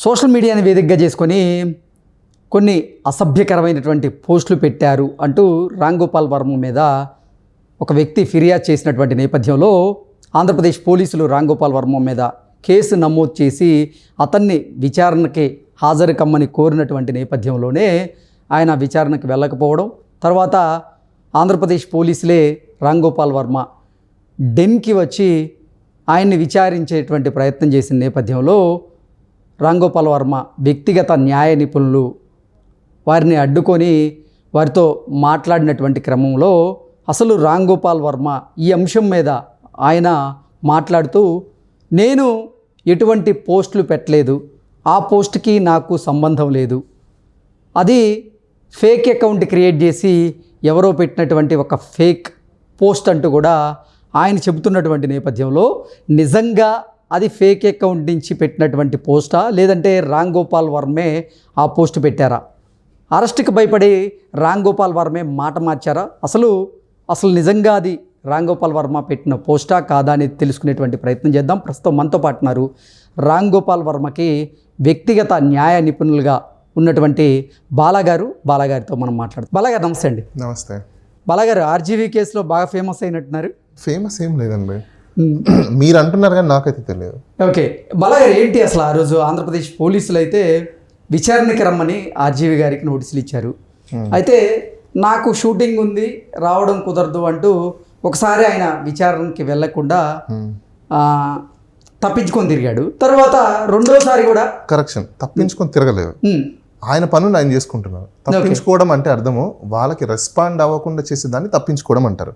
Social మీడియాని వేదికగా చేసుకొని కొన్ని అసభ్యకరమైనటువంటి పోస్టులు పెట్టారు అంటూ రామ్ గోపాల్ వర్మ మీద ఒక వ్యక్తి ఫిర్యాదు చేసినటువంటి నేపథ్యంలో ఆంధ్రప్రదేశ్ పోలీసులు రామ్ గోపాల్ వర్మ మీద కేసు నమోదు చేసి అతన్ని విచారణకి హాజరు కమ్మని కోరినటువంటి నేపథ్యంలోనే ఆయన విచారణకు వెళ్ళకపోవడం, తర్వాత ఆంధ్రప్రదేశ్ పోలీసులే రామ్ గోపాల్ వర్మ డెన్కి వచ్చి ఆయన్ని విచారించేటువంటి ప్రయత్నం చేసిన నేపథ్యంలో రామ్ గోపాల్ వర్మ వ్యక్తిగత న్యాయ నిపుణులు వారిని అడ్డుకొని వారితో మాట్లాడినటువంటి క్రమంలో అసలు రామ్ గోపాల్ వర్మ ఈ అంశం మీద ఆయన మాట్లాడుతూ, నేను ఎటువంటి పోస్టులు పెట్టలేదు, ఆ పోస్ట్కి నాకు సంబంధం లేదు, అది ఫేక్ అకౌంట్ క్రియేట్ చేసి ఎవరో పెట్టినటువంటి ఒక ఫేక్ పోస్ట్ అంటూ కూడా ఆయన చెబుతున్నటువంటి నేపథ్యంలో నిజంగా అది ఫేక్ అకౌంట్ నుంచి పెట్టినటువంటి పోస్టా, లేదంటే రామ్ గోపాల్ వర్మే ఆ పోస్ట్ పెట్టారా, అరెస్ట్కి భయపడి రామ్ గోపాల్ వర్మే మాట మార్చారా, అసలు నిజంగా అది రామ్ గోపాల్ వర్మ పెట్టిన పోస్టా కాదా అనేది తెలుసుకునేటువంటి ప్రయత్నం చేద్దాం. ప్రస్తుతం మనతో పాటున్నారు రామ్ గోపాల్ వర్మకి వ్యక్తిగత న్యాయ నిపుణులుగా ఉన్నటువంటి బాలాగారితో మనం మాట్లాడుతాం. బాలాగారు నమస్తే అండి. నమస్తే. బాలాగారు, ఆర్జీవీ కేసులో బాగా ఫేమస్ అయినట్టున్నారు. ఫేమస్ ఏం లేదండి, మీరు అంటున్నారు కానీ నాకైతే తెలియదు. ఓకే బాలాగారు, ఏంటి అసలు ఆ రోజు ఆంధ్రప్రదేశ్ పోలీసులు అయితే విచారణకి రమ్మని ఆర్జీవీ గారికి నోటీసులు ఇచ్చారు. అయితే నాకు షూటింగ్ ఉంది, రావడం కుదరదు అంటూ ఒకసారి ఆయన విచారణకి వెళ్లకుండా తప్పించుకొని తిరిగాడు. తర్వాత రెండోసారి కూడా కరెక్షన్, తప్పించుకొని తిరగలేదు, ఆయన పనులు ఆయన చేసుకుంటున్నారు. తప్పించుకోవడం అంటే అర్థము వాళ్ళకి రెస్పాండ్ అవ్వకుండా చేసేదాన్ని తప్పించుకోవడం అంటారు.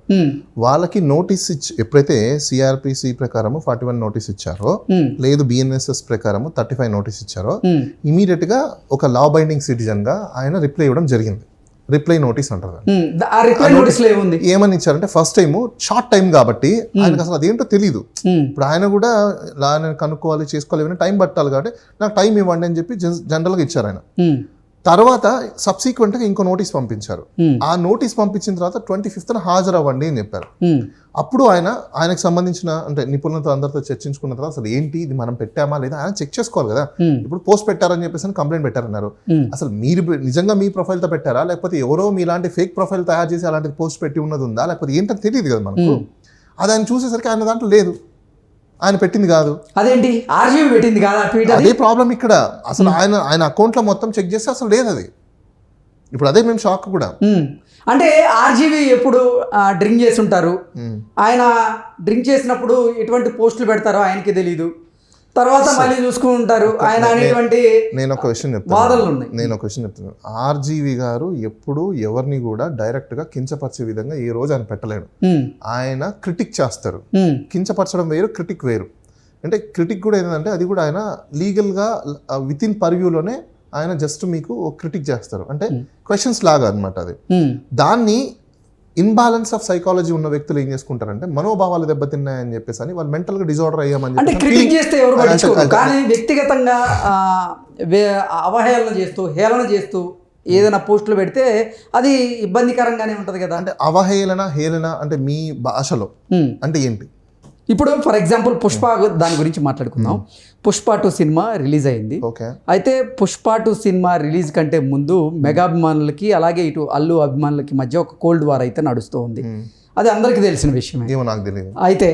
వాళ్ళకి నోటీస్ ఎప్పుడైతే సిఆర్పిసి ప్రకారము 41 నోటీస్ ఇచ్చారో, లేదు బిఎన్ఎస్ఎస్ ప్రకారము 35 నోటీస్ ఇచ్చారో, ఇమీడియట్ గా ఒక లా బైండింగ్ సిటిజన్ గా ఆయన రిప్లై ఇవ్వడం జరిగింది. రిప్లై నోటీస్ అంటారు. ఏమని ఇచ్చారంటే, ఫస్ట్ టైం షార్ట్ టైం కాబట్టి ఆయనకు అసలు అదేంటో తెలియదు. ఇప్పుడు ఆయన కూడా కనుక్కోవాలి, చేసుకోవాలి, టైం పట్టాలి కాబట్టి నాకు టైం ఇవ్వండి అని చెప్పి జనరల్గా ఇచ్చారు ఆయన. తర్వాత సబ్సీక్వెంట్గా ఇంకో నోటీస్ పంపించారు. ఆ నోటీస్ పంపించిన తర్వాత 25న హాజరు అవ్వండి అని చెప్పారు. అప్పుడు ఆయనకు సంబంధించిన అంటే నిపుణులతో అందరితో చర్చించుకున్న తర్వాత అసలు ఏంటి ఇది మనం పెట్టామా లేదా ఆయన చెక్ చేసుకోవాలి కదా. ఇప్పుడు పోస్ట్ పెట్టారని చెప్పేసి కంప్లైంట్ పెట్టారన్నారు. అసలు మీరు నిజంగా మీ ప్రొఫైల్తో పెట్టారా, లేకపోతే ఎవరో మీలాంటి ఫేక్ ప్రొఫైల్ తయారు చేసి అలాంటి పోస్ట్ పెట్టి ఉన్నది ఉందా, లేకపోతే ఏంటని తెలియదు కదా మనకు. అది ఆయన చూసేసరికి ఆయన దాంట్లో లేదు, ఆయన పెట్టింది కాదు. అదేంటి ఆర్జీవీ పెట్టింది కాదా? అదే ప్రాబ్లం ఇక్కడ. అసలు ఆయన అకౌంట్లో మొత్తం చెక్ చేస్తే అసలు లేదు అది. ఇప్పుడు అదే మేము షాక్ కూడా. అంటే ఆర్జీవీ ఎప్పుడు డ్రింక్ చేసి ఉంటారు, ఆయన డ్రింక్ చేసినప్పుడు ఎటువంటి పోస్టులు పెడతారో ఆయనకి తెలీదు, తర్వాత మళ్ళీ చూసుకుంటారు ఆయన అనేటువంటి. నేను ఒక విషయం చెప్తున్నాను, ఆర్జీవీ గారు ఎప్పుడు ఎవరిని కూడా డైరెక్ట్ గా కించపరిచే విధంగా ఏ రోజు ఆయన పెట్టలేడు. ఆయన క్రిటిక్ చేస్తారు. కించపరచడం వేరు, క్రిటిక్ వేరు. అంటే క్రిటిక్ కూడా ఏంటంటే అది కూడా ఆయన లీగల్ గా విత్ ఇన్ పర్వ్యూలోనే ఆయన జస్ట్ మీకు క్రిటిక్ చేస్తారు, అంటే క్వశ్చన్స్ లాగా అనమాట. అది దాన్ని ఇన్బాలెన్స్ ఆఫ్ సైకాలజీ ఉన్న వ్యక్తులు ఏం చేసుకుంటారంటే మనోభావాలు దెబ్బతిన్నాయని చెప్పేసి అని వాళ్ళు మెంటల్ గా డిజార్డర్ అయ్యామని కానీ వ్యక్తిగతంగా అవహేళన చేస్తూ హేళన చేస్తూ ఏదైనా పోస్టులు పెడితే అది ఇబ్బందికరంగానే ఉంటది కదా. అంటే హేళన అంటే మీ భాషలో అంటే ఏంటి? ఇప్పుడు ఫర్ ఎగ్జాంపుల్ పుష్ప దాని గురించి మాట్లాడుకుందాం. పుష్ప 2 సినిమా రిలీజ్ అయింది. అయితే పుష్ప 2 సినిమా రిలీజ్ కంటే ముందు మెగా అభిమానులకి అలాగే ఇటు అల్లు అభిమానులకి మధ్య ఒక కోల్డ్ వార్ అయితే నడుస్తూ ఉంది. అది అందరికి తెలిసిన విషయమే. నాకు తెలియదు. అయితే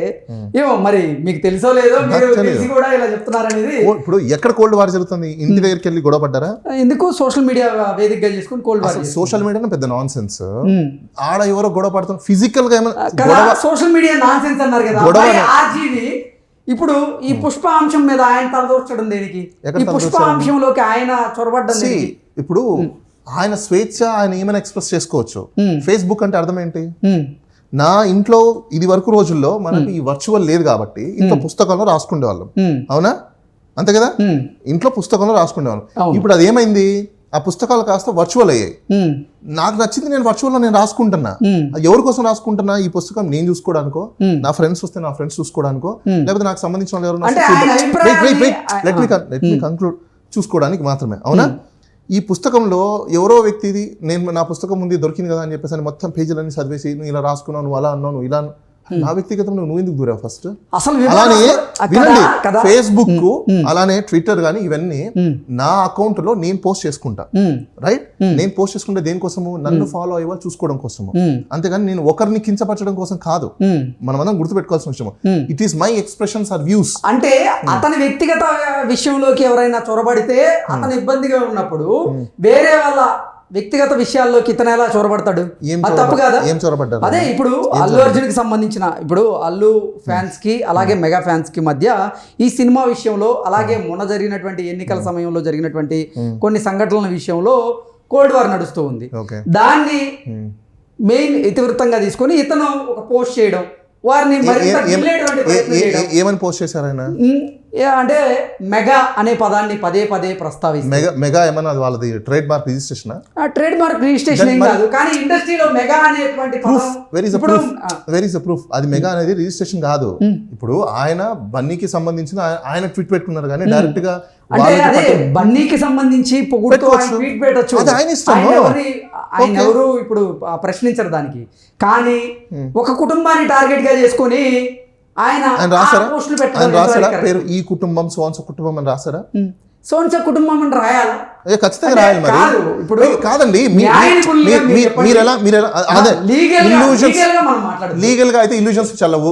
మరి మీకు తెలుసో లేదో మీరు తెలిసి కూడా ఇలా చెప్తున్నారనేది. ఇప్పుడు ఎక్కడ కోల్డ్ వార్ జరుగుతుంది? ఇంటి దగ్గరికి వెళ్ళి గొడవ పడ్డారా? ఎందుకు సోషల్ మీడియా వేదికగా చేసుకుని కోల్డ్ వార్. సోషల్ మీడియా పెద్ద నాన్ సెన్స్. ఆడ ఎవరో గొడవ పడుతున్నారు ఫిజికల్ గా. సోషల్ మీడియా నాన్ సెన్స్ అన్నారు కదా. ఆర్జీవీ ఇప్పుడు ఈ పుష్ప అంశం మీద ఆయన తలదూర్చడం దేనికి? ఈ పుష్ప అంశంలోకి ఆయన చొరబడ్డం. ఇప్పుడు ఆయన స్వేచ్ఛ, ఆయన ఏమైనా ఎక్స్ప్రెస్ చేసుకోవచ్చు. ఫేస్బుక్ అంటే అర్థం ఏంటి? నా ఇంట్లో ఇది వరకు రోజుల్లో మనకి ఈ వర్చువల్ లేదు కాబట్టి ఇంట్లో పుస్తకంలో రాసుకునేవాళ్ళం, అవునా? అంతే కదా, ఇంట్లో పుస్తకంలో రాసుకునేవాళ్ళం. ఇప్పుడు అది ఏమైంది? ఆ పుస్తకాలు కాస్త వర్చువల్ అయ్యాయి. నాకు నచ్చింది నేను వర్చువల్ లో నేను రాసుకుంటున్నా. ఎవరి కోసం రాసుకుంటున్నా? ఈ పుస్తకం నేను చూసుకోవడానికో, నా ఫ్రెండ్స్ వస్తే నా ఫ్రెండ్స్ చూసుకోవడానికో, లేకపోతే నాకు సంబంధించిన వాళ్ళు ఎవరైనా చూసుకోవడానికి మాత్రమే, అవునా? ఈ పుస్తకంలో ఎవరో వ్యక్తిది నేను నా పుస్తకం ఉంది దొరికింది కదా అని చెప్పేసి మొత్తం పేజీలన్నీ చదివేసి నువ్వు ఇలా రాసుకున్నావు, నువ్వు అలా అన్నావు, నువ్వు ఇలా నా వ్యక్తిగతంలో నువ్వు ఎందుకు దూరావు ఫస్ట్? అసలు అలానే వినండి, కదా ఫేస్బుక్ అలానే ట్విట్టర్ గానీ ఇవన్నీ నా అకౌంట్ లో నేను పోస్ట్ చేసుకుంటా, రైట్? నేను పోస్ట్ చేసుకుంటే దేనికోసము? నన్ను ఫాలో అయ్యే వాళ్ళు చూసుకోవడం కోసము, అంతేగాని నేను ఒకరిని కించపరచడం కోసం కాదు. మనమందరం గుర్తుపెట్టుకోవాల్సిన విషయం, it is my expressions or views. అంటే అతని వ్యక్తిగత విషయంలోకి ఎవరైనా చొరబడితే అతను ఇబ్బందిగా ఉన్నప్పుడు వేరే వాళ్ళ వ్యక్తిగత విషయాల్లోకి ఇతను ఎలా చొరబడతాడు? అది తప్పు కదా? ఏం చొరబడ్డారు? అదే ఇప్పుడు అల్లు అర్జున్ కి సంబంధించిన ఇప్పుడు అల్లు ఫ్యాన్స్ కి అలాగే మెగా ఫ్యాన్స్ కి మధ్య ఈ సినిమా విషయంలో అలాగే మొన్న జరిగినటువంటి ఎన్నికల సమయంలో జరిగినటువంటి కొన్ని సంఘటనల విషయంలో కోల్డ్ వార్ నడుస్తూ ఉంది. దాన్ని మెయిన్ ఇతివృత్తంగా తీసుకొని ఇతను ఒక పోస్ట్ చేయడం, వారిని ఏమని పోస్ట్ చేశారు ఆయన? అంటే మెగా అనే పదాన్ని పదే పదే ప్రస్తావిస్తారు. మెగా ఏమన్నా వాళ్ళది trade mark registration? Trade mark registration ఏం కాదు, కానీ ఇండస్ట్రీలో మెగా అనేటువంటి వెరీ ప్రూఫ్ అది మెగా అనేది రిజిస్ట్రేషన్ కాదు. ఇప్పుడు ఆయన బన్నీకి సంబంధించిన ఆయన ట్వీట్ పెట్టుకున్నారు కానీ డైరెక్ట్ గా బన్నీకి సంబంధించి ట్వీట్ పెట్టచ్చు, ఆయన ఎవరు ఇప్పుడు ప్రశ్నించరు దానికి. కానీ ఒక కుటుంబాన్ని టార్గెట్ గా చేసుకొని ఆయన రాసారా పేరు ఈ కుటుంబం సోన్స కుటుంబం అని రాసారా? సోన్స కుటుంబం అని రాయాలా? ఖచ్చితంగా రాయాలి. మరి ఇప్పుడు కాదండి, లీగల్ గా అయితే ఇల్యూజన్స్ చల్లవు,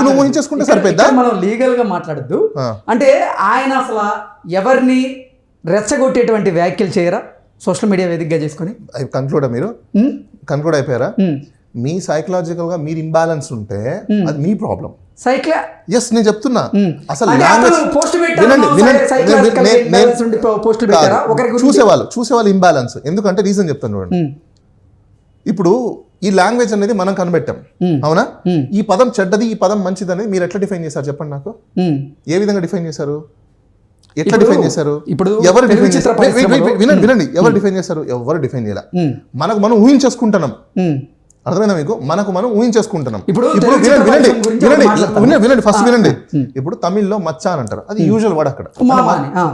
నువ్వు ఊహించేసుకుంటే సరిపోద్దా? మనం లీగల్ గా మాట్లాడద్దు. అంటే ఆయన అసలు ఎవరిని రెచ్చగొట్టేటువంటి వ్యాఖ్యలు చేయరా సోషల్ మీడియా వేదికగా చేసుకుని? కన్క్లూడ్ అయిపోయారా? మీ సైకలాజికల్ గా మీరు ఇంబ్యాలెన్స్ ఉంటే అది మీ ప్రాబ్లం. ఎస్, నేను చెప్తున్నా. అసలు చూసేవాళ్ళు ఇంబ్యాలెన్స్. ఎందుకంటే రీజన్ చెప్తాను చూడండి. ఇప్పుడు ఈ లాంగ్వేజ్ అనేది మనం కనిపెట్టాం, అవునా? ఈ పదం చెడ్డది, ఈ పదం మంచిది అనేది మీరు ఎట్లా డిఫైన్ చేశారు చెప్పండి నాకు? ఏ విధంగా డిఫైన్ చేశారు? ఎట్లా డిఫైన్ చేశారు? ఎవరు డిఫైన్ చేశారు? వినండి, ఎవరు డిఫైన్ చేశారు? ఎవరు డిఫైన్ చేయాలి. మనకు మనం ఊహించేసుకుంటున్నాం. అర్థమైనా మీకు? మనం ఊహించేసుకుంటున్నాం. ఇప్పుడు వినండి, ఫస్ట్ వినండి. ఇప్పుడు తమిళ్లో మచ్చ అని అంటారు, అది యూజువల్ వర్డ్. అక్కడ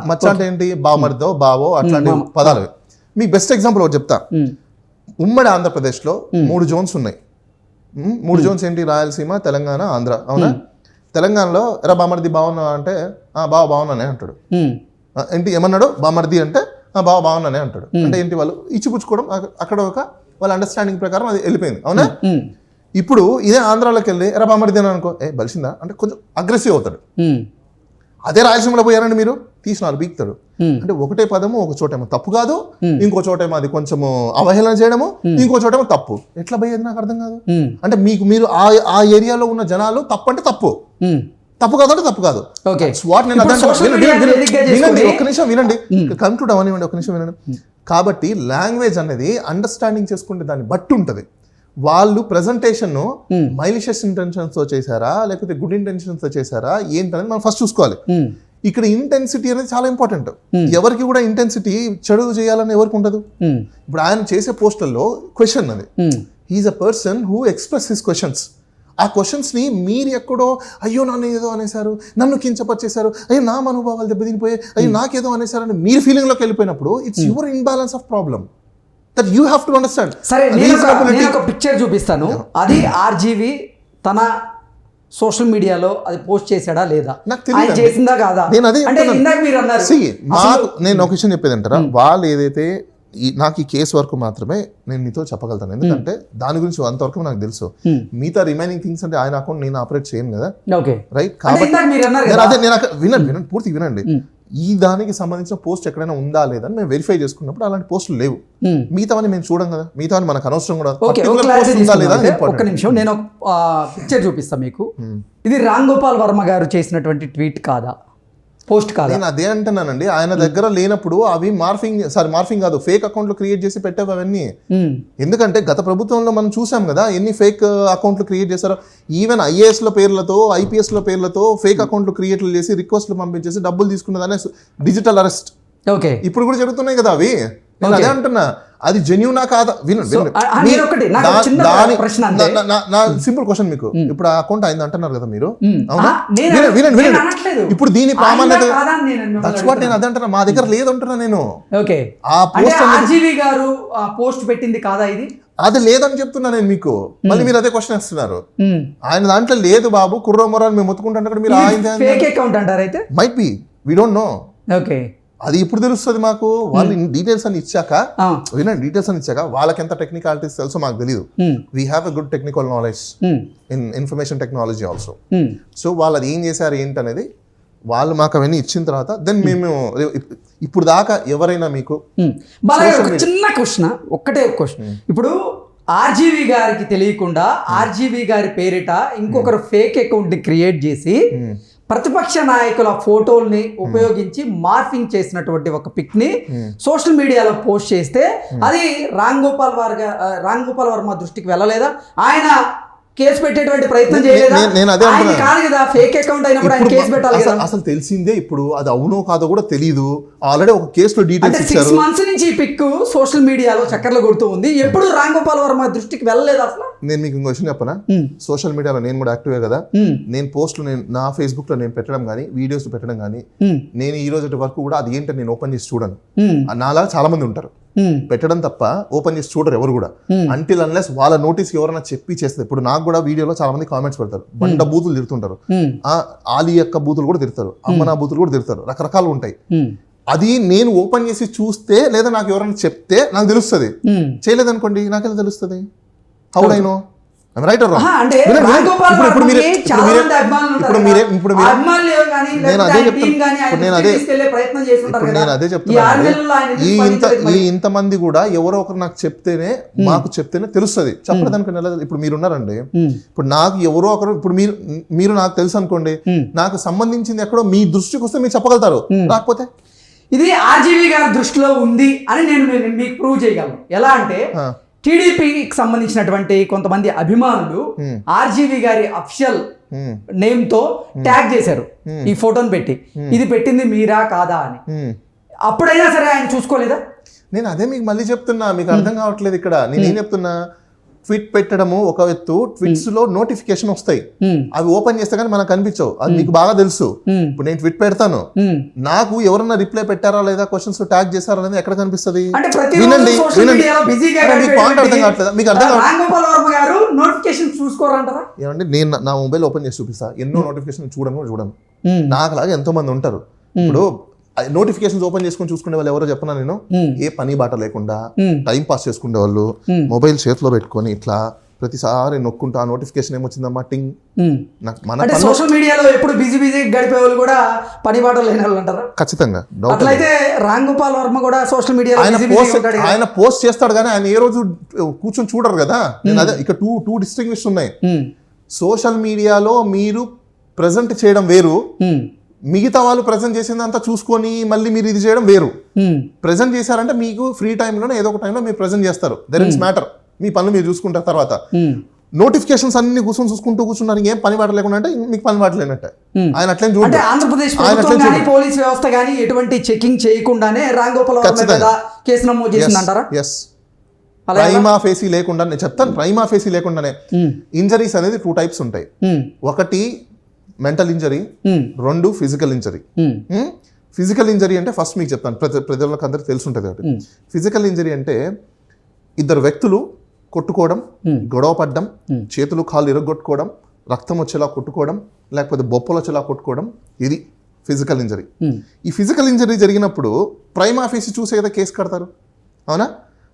మచ్చ అంటే ఏంటి? బామర్దో, బావో, అట్లాంటి పదాలు. మీకు బెస్ట్ ఎగ్జాంపుల్ ఒకటి చెప్తా. ఉమ్మడి ఆంధ్రప్రదేశ్ లో 3 జోన్స్ ఉన్నాయి. 3 జోన్స్ ఏంటి? రాయలసీమ, తెలంగాణ, ఆంధ్ర, అవునా? తెలంగాణలో ఎరా బామర్ది బాగున్నా అంటే బావ బాగున్నానే అంటాడు. ఏంటి ఏమన్నాడు? బామర్ది అంటే బావ బాగున్నానే అంటాడు. అంటే ఏంటి? వాళ్ళు ఇచ్చిపుచ్చుకోవడం, అక్కడ ఒక వాళ్ళ అండర్స్టాండింగ్ ప్రకారం అది వెళ్ళిపోయింది, అవునా? ఇప్పుడు ఇదే ఆంధ్రాలోకి వెళ్ళి ఎరా బామర్ది అని అనుకో, బలిసిందా అంటే కొంచెం అగ్రెసివ్ అవుతాడు. అదే రాయలసీమలో పోయారండి మీరు, తీసినారు బీక్తాడు. అంటే ఒకటే పదము ఒక చోటేమో తప్పు కాదు, ఇంకో చోటేమో అది కొంచెము అవహేళన చేయడము, ఇంకో చోటేమో తప్పు. ఎట్లా పోయేది నాకు అర్థం కాదు. అంటే మీరు ఆ ఏరియాలో ఉన్న జనాలు తప్పు అంటే తప్పు కాదంటే తప్పు కాదు. ఒక్క నిమిషం వినండి, కంక్లూడ్ అవనివ్వండి, ఒక్క నిమిషం వినండి. కాబట్టి లాంగ్వేజ్ అనేది అండర్స్టాండింగ్ చేసుకుంటే దాన్ని బట్టి ఉంటుంది. వాళ్ళు ప్రెజెంటేషన్ మైలిషియస్ ఇంటెన్షన్స్ తో చేశారా లేకపోతే గుడ్ ఇంటెన్షన్స్ తో చేశారా ఏంటనేది మనం ఫస్ట్ చూసుకోవాలి. ఇక్కడ ఇంటెన్సిటీ అనేది చాలా ఇంపార్టెంట్. ఎవరికి కూడా ఇంటెన్సిటీ చెడు చేయాలని ఎవరికి ఉండదు. ఇప్పుడు ఆయన చేసే పోస్టర్లో క్వశ్చన్ అది, he is a person who express his questions. ఆ క్వశ్చన్స్ ని మీరు ఎక్కడో అయ్యో నన్ను ఏదో అనేసారు, నన్ను కించపరిచేశారు, అయ్యో నా మనోభావాలు దెబ్బతినిపోయాయి, అయ్యో నాకేదో అనేసారు అని మీరు ఫీలింగ్ లోకి వెళ్ళిపోయినప్పుడు it's your imbalance of problem that you have to understand. సరే, నేను ఒక పిక్చర్ చూపిస్తాను. అది ఆర్జీవి తన సోషల్ మీడియాలో అది పోస్ట్ చేశాడా లేదా, నాకు తెలియదు, చేసిందా కాదా? నేను అదే మీరు అన్నారు. నేను ఒక విషయం చెప్పేది అంటారా, వాళ్ళు ఏదైతే నాకు ఈ కేసు వరకు మాత్రమే నేను మీతో చెప్పగలుగుతాను. ఎందుకంటే దాని గురించి అంతవరకు నాకు తెలుసు. మిగతా రిమైనింగ్ థింగ్స్ అంటే ఆయన అకౌంట్ నేను ఆపరేట్ చేయను కదా, రైట్? కాబట్టి వినండి, పూర్తి వినండి. ఈ దానికి సంబంధించిన పోస్ట్ ఎక్కడైనా ఉందా లేదా అని మేము వెరిఫై చేసుకున్నప్పుడు అలాంటి పోస్టులు లేవు. మిగతావని మేము చూడం కదా, మిగతావని మనకు అనవసరం కూడా. ఒక్క నిమిషం, నేను ఒక పిక్చర్ చూపిస్తాను మీకు. ఇది రామ్ గోపాల్ వర్మ గారు చేసినటువంటి ట్వీట్ కాదా, పోస్ట్ కాదా? నేను అదే అంటున్నానండి. ఆయన దగ్గర లేనప్పుడు అవి మార్ఫింగ్ కాదు, ఫేక్ అకౌంట్లు క్రియేట్ చేసి పెట్టేవి అవన్నీ. ఎందుకంటే గత ప్రభుత్వంలో మనం చూసాం కదా ఎన్ని ఫేక్ అకౌంట్లు క్రియేట్ చేశారో. ఈవెన్ IAS లో పేర్లతో, IPS లో పేర్లతో ఫేక్ అకౌంట్లు క్రియేట్లు చేసి రిక్వెస్ట్లు పంపించేసి డబ్బులు తీసుకున్నదానే డిజిటల్ అరెస్ట్. ఓకే, ఇప్పుడు కూడా జరుగుతున్నాయి కదా అవి. నేను అదే అంటున్నా, అది జెన్యూనా కాదా వినండి. నేను ఒకటి, నాకు ఒక చిన్న ప్రశ్న అంతే. నా సింపుల్ క్వశ్చన్ మీకు, ఇప్పుడు ఆ అకౌంట్ అయింది అంటున్నారు కదా మీరు, ఆ, నేను వినండి. అనట్లేదు. ఇప్పుడు దీని ప్రామాణ్యత అయిందా కాదా అని నేను దట్స్ వాట్ నేను అదే అంటున్నా, మా దగ్గర లేదు అంటున్నా నేను. ఓకే, ఆ పోస్ట్ ఆర్జీవి గారు ఆ పోస్ట్ పెట్టింది కాదా ఇది? అది లేదని చెప్తున్నా నేను మీకు, మళ్ళీ మీరు అదే క్వశ్చన్ ఇస్తున్నారు. ఆయన దాంట్లో లేదు బాబు, కుర్రో మొరాలు మేము మొత్తుకుంటుంటే మీరు ఫేక్ అకౌంట్ అంటారు అయితే? Might be, we don't know. Okay, అది ఇప్పుడు తెలుస్తుంది మాకు, వాళ్ళు డీటెయిల్స్ అని ఇచ్చాక, వినండి, డీటెయిల్స్ అని ఇచ్చాక వాళ్ళకి ఎంత టెక్నికాలిటీస్ తెలుసో మాకు తెలియదు. We have a good technical knowledge in information technology also. So వాళ్ళు అది ఏం చేశారు ఏంటి అనేది వాళ్ళు మాకు అవన్నీ ఇచ్చిన తర్వాత దెన్ మేము ఇప్పుడు దాకా ఎవరైనా మీకు చిన్న క్వశ్చన్, ఒక్కటే క్వశ్చన్, ఇప్పుడు ఆర్జీవి గారికి తెలియకుండా ఆర్జీవి గారి పేరిట ఇంకొకరు ఫేక్ అకౌంట్ ని క్రియేట్ చేసి ప్రతిపక్ష నాయకుల ఫోటోల్ని ఉపయోగించి మార్ఫింగ్ చేసినటువంటి ఒక పిక్ ని సోషల్ మీడియాలో పోస్ట్ చేస్తే అది రామ్ గోపాల్ వర్మ దృష్టికి వెళ్ళలేదా? ఆయన కేసు పెట్టేటువంటి ప్రయత్నం చేయలేదా? ఆయన కాదు కదా ఫేక్ అకౌంట్ అయినప్పుడు ఆయన కేసు పెట్టాలి కదా. అసలు తెలిసిందే, ఇప్పుడు అది అవునో కాదో కూడా తెలియదు. ఆల్రెడీ ఒక కేసులో డీటెయిల్స్ ఇచ్చారు. 6 months నుంచి ఈ పిక్ సోషల్ మీడియాలో చక్కర్లు కొడుతూ ఉంది. ఎప్పుడు రామ్ గోపాల్ వర్మ దృష్టికి వెళ్ళలేదు అసలు? నేను మీకు ఇంకో విషయం చెప్పనా, సోషల్ మీడియాలో నేను కూడా యాక్టివే కదా. నేను పోస్టులు నా ఫేస్బుక్ లో నేను పెట్టడం కానీ, వీడియోస్ పెట్టడం కానీ, నేను ఈ రోజు వరకు కూడా అది ఏంటని నేను ఓపెన్ చేసి చూడను. నాలా చాలా మంది ఉంటారు, పెట్టడం తప్ప ఓపెన్ చేసి చూడరు ఎవరు కూడా, అంటిల్ అన్లెస్ వాళ్ళ నోటీస్ ఎవరైనా చెప్పి చేస్తారు. ఇప్పుడు నాకు కూడా వీడియోలో చాలా మంది కామెంట్స్ పెడతారు, బండ బూతులు తిడుతుంటారు, ఆలి యొక్క బూతులు కూడా తిడతారు, అమ్మ నా బూతులు కూడా తిడతారు, రకరకాలు ఉంటాయి. అది నేను ఓపెన్ చేసి చూస్తే లేదా నాకు ఎవరైనా చెప్తే నాకు తెలుస్తుంది. చేయలేదనుకోండి నాకెలా తెలుస్తుంది? How do I know? Right are wrong? నేను అదే చెప్తున్నాను, ఈ ఇంతమంది కూడా ఎవరో ఒకరు నాకు చెప్తేనే, మాకు చెప్తేనే తెలుస్తుంది. చెప్పడానికి ఇప్పుడు మీరు ఉన్నారండి, ఇప్పుడు నాకు ఎవరో ఒకరు, ఇప్పుడు మీరు నాకు తెలుసు అనుకోండి, నాకు సంబంధించింది ఎక్కడో మీ దృష్టికి వస్తే మీరు చెప్పగలుగుతారు, రాకపోతే ఇది ఆర్జీవి గారి దృష్టిలో ఉంది అని నేను మీకు ప్రూవ్ చేయగలను. ఎలా అంటే టీడీపీకి సంబంధించినటువంటి కొంతమంది అభిమానులు ఆర్జీవి గారి అఫిషియల్ నేమ్ తో ట్యాగ్ చేశారు ఈ ఫోటోని పెట్టి, ఇది పెట్టింది మీరా కాదా అని. అప్పుడైనా సరే ఆయన చూసుకోలేదా? నేను అదే మీకు మళ్ళీ చెప్తున్నా, మీకు అర్థం కావట్లేదు ఇక్కడ. నేనేం చెప్తున్నా, ట్వీట్ పెట్టడము ఒక ఎత్తు, ట్వీట్స్ లో నోటిఫికేషన్ వస్తాయి, అవి ఓపెన్ చేస్తే కానీ మనకు కనిపించవు, అది మీకు బాగా తెలుసు. ఇప్పుడు నేను ట్వీట్ పెడతాను, నాకు ఎవరన్నా రిప్లై పెట్టారా లేదా, క్వశ్చన్స్ ట్యాగ్ చేశారా లేదా ఎక్కడ కనిపిస్తుంది? వినండి, పాయింట్ అర్థం కావట్లేదా మీకు? అర్థం ఏమంటే నేను నా మొబైల్ ఓపెన్ చేసి చూపిస్తా, ఎన్నో నోటిఫికేషన్ చూడను. నాకు లాగా ఎంతో మంది ఉంటారు. ఇప్పుడు నోటిఫికేషన్స్ ఓపెన్ చేసుకొని చూసుకునే వాళ్ళు ఎవరో చెప్పనా, నేను ఏ పని బాట లేకుండా టైం పాస్ చేసుకునే వాళ్ళు మొబైల్ చేతిలో పెట్టుకొని ఇట్లా ప్రతిసారి నొక్కుంటా నోటిఫికేషన్ ఏమొచ్చిందమ్మా టింగ్. సోషల్ మీడియాలో ఎప్పుడు బిజీ గడిపే వాళ్ళు కూడా పని బాట లేని వాళ్ళు అంటారా? ఖచ్చితంగా. అట్లయితే రామ్ గోపాల్ వర్మ కూడా సోషల్ మీడియాలో ఆయన పోస్ట్ చేస్తాడు కానీ ఆయన ఏ రోజు కూర్చొని చూడరు కదా. నేను అదే ఇక్కడ టూ డిస్టింగ్విష్ ఉన్నాయి. సోషల్ మీడియాలో మీరు ప్రెజెంట్ చేయడం వేరు, మిగతా వాళ్ళు ప్రెజెంట్ చేసిందంతా చూసుకొని మళ్ళీ మీరు ఇది చేయడం వేరు. ప్రెజెంట్ చేశారంటే మీకు ఫ్రీ టైంలోనే ఏదో ఒక టైంలో మీరు ప్రెజెంట్ చేస్తారు, దెర్ ఇస్ మ్యాటర్, మీ పనులు మీరు చూసుకుంటారు. తర్వాత నోటిఫికేషన్స్ అన్ని చూసుకుంటూ కూర్చున్నారు, ఇంకేం పని బాట లేకుండా అంటే మీకు పని బాట లేనట్టే. ఆయన అట్లేం చూడండి, ఆంధ్రప్రదేశ్ పోలీస్ వ్యవస్థ కానీ ఎటువంటి చెకింగ్ చేయకుండానే రామ్ గోపాల్ కేసు నమోదు చేసిందంటారా? ఎస్, ప్రైమా ఫేసీ లేకుండా, నేను చెప్తాను, ప్రైమా ఫేసీ లేకుండానే. ఇంజరీస్ అనేది 2 types ఉంటాయి, ఒకటి mental injury, 2 physical injury. Physical injury అంటే ఫస్ట్ మీకు చెప్తాను, ప్రజలకు అందరికి తెలిసి ఉంటుంది కాబట్టి. ఫిజికల్ ఇంజరీ అంటే 2 వ్యక్తులు కొట్టుకోవడం, గొడవ పడ్డం, చేతులు కాళ్ళు ఇరగొట్టుకోవడం, రక్తం వచ్చేలా కొట్టుకోవడం, లేకపోతే బొప్పలు వచ్చేలా కొట్టుకోవడం, ఇది ఫిజికల్ ఇంజరీ. ఈ ఫిజికల్ ఇంజరీ జరిగినప్పుడు ప్రైమా ఫేసి చూసే కదా కేసు కడతారు, అవునా?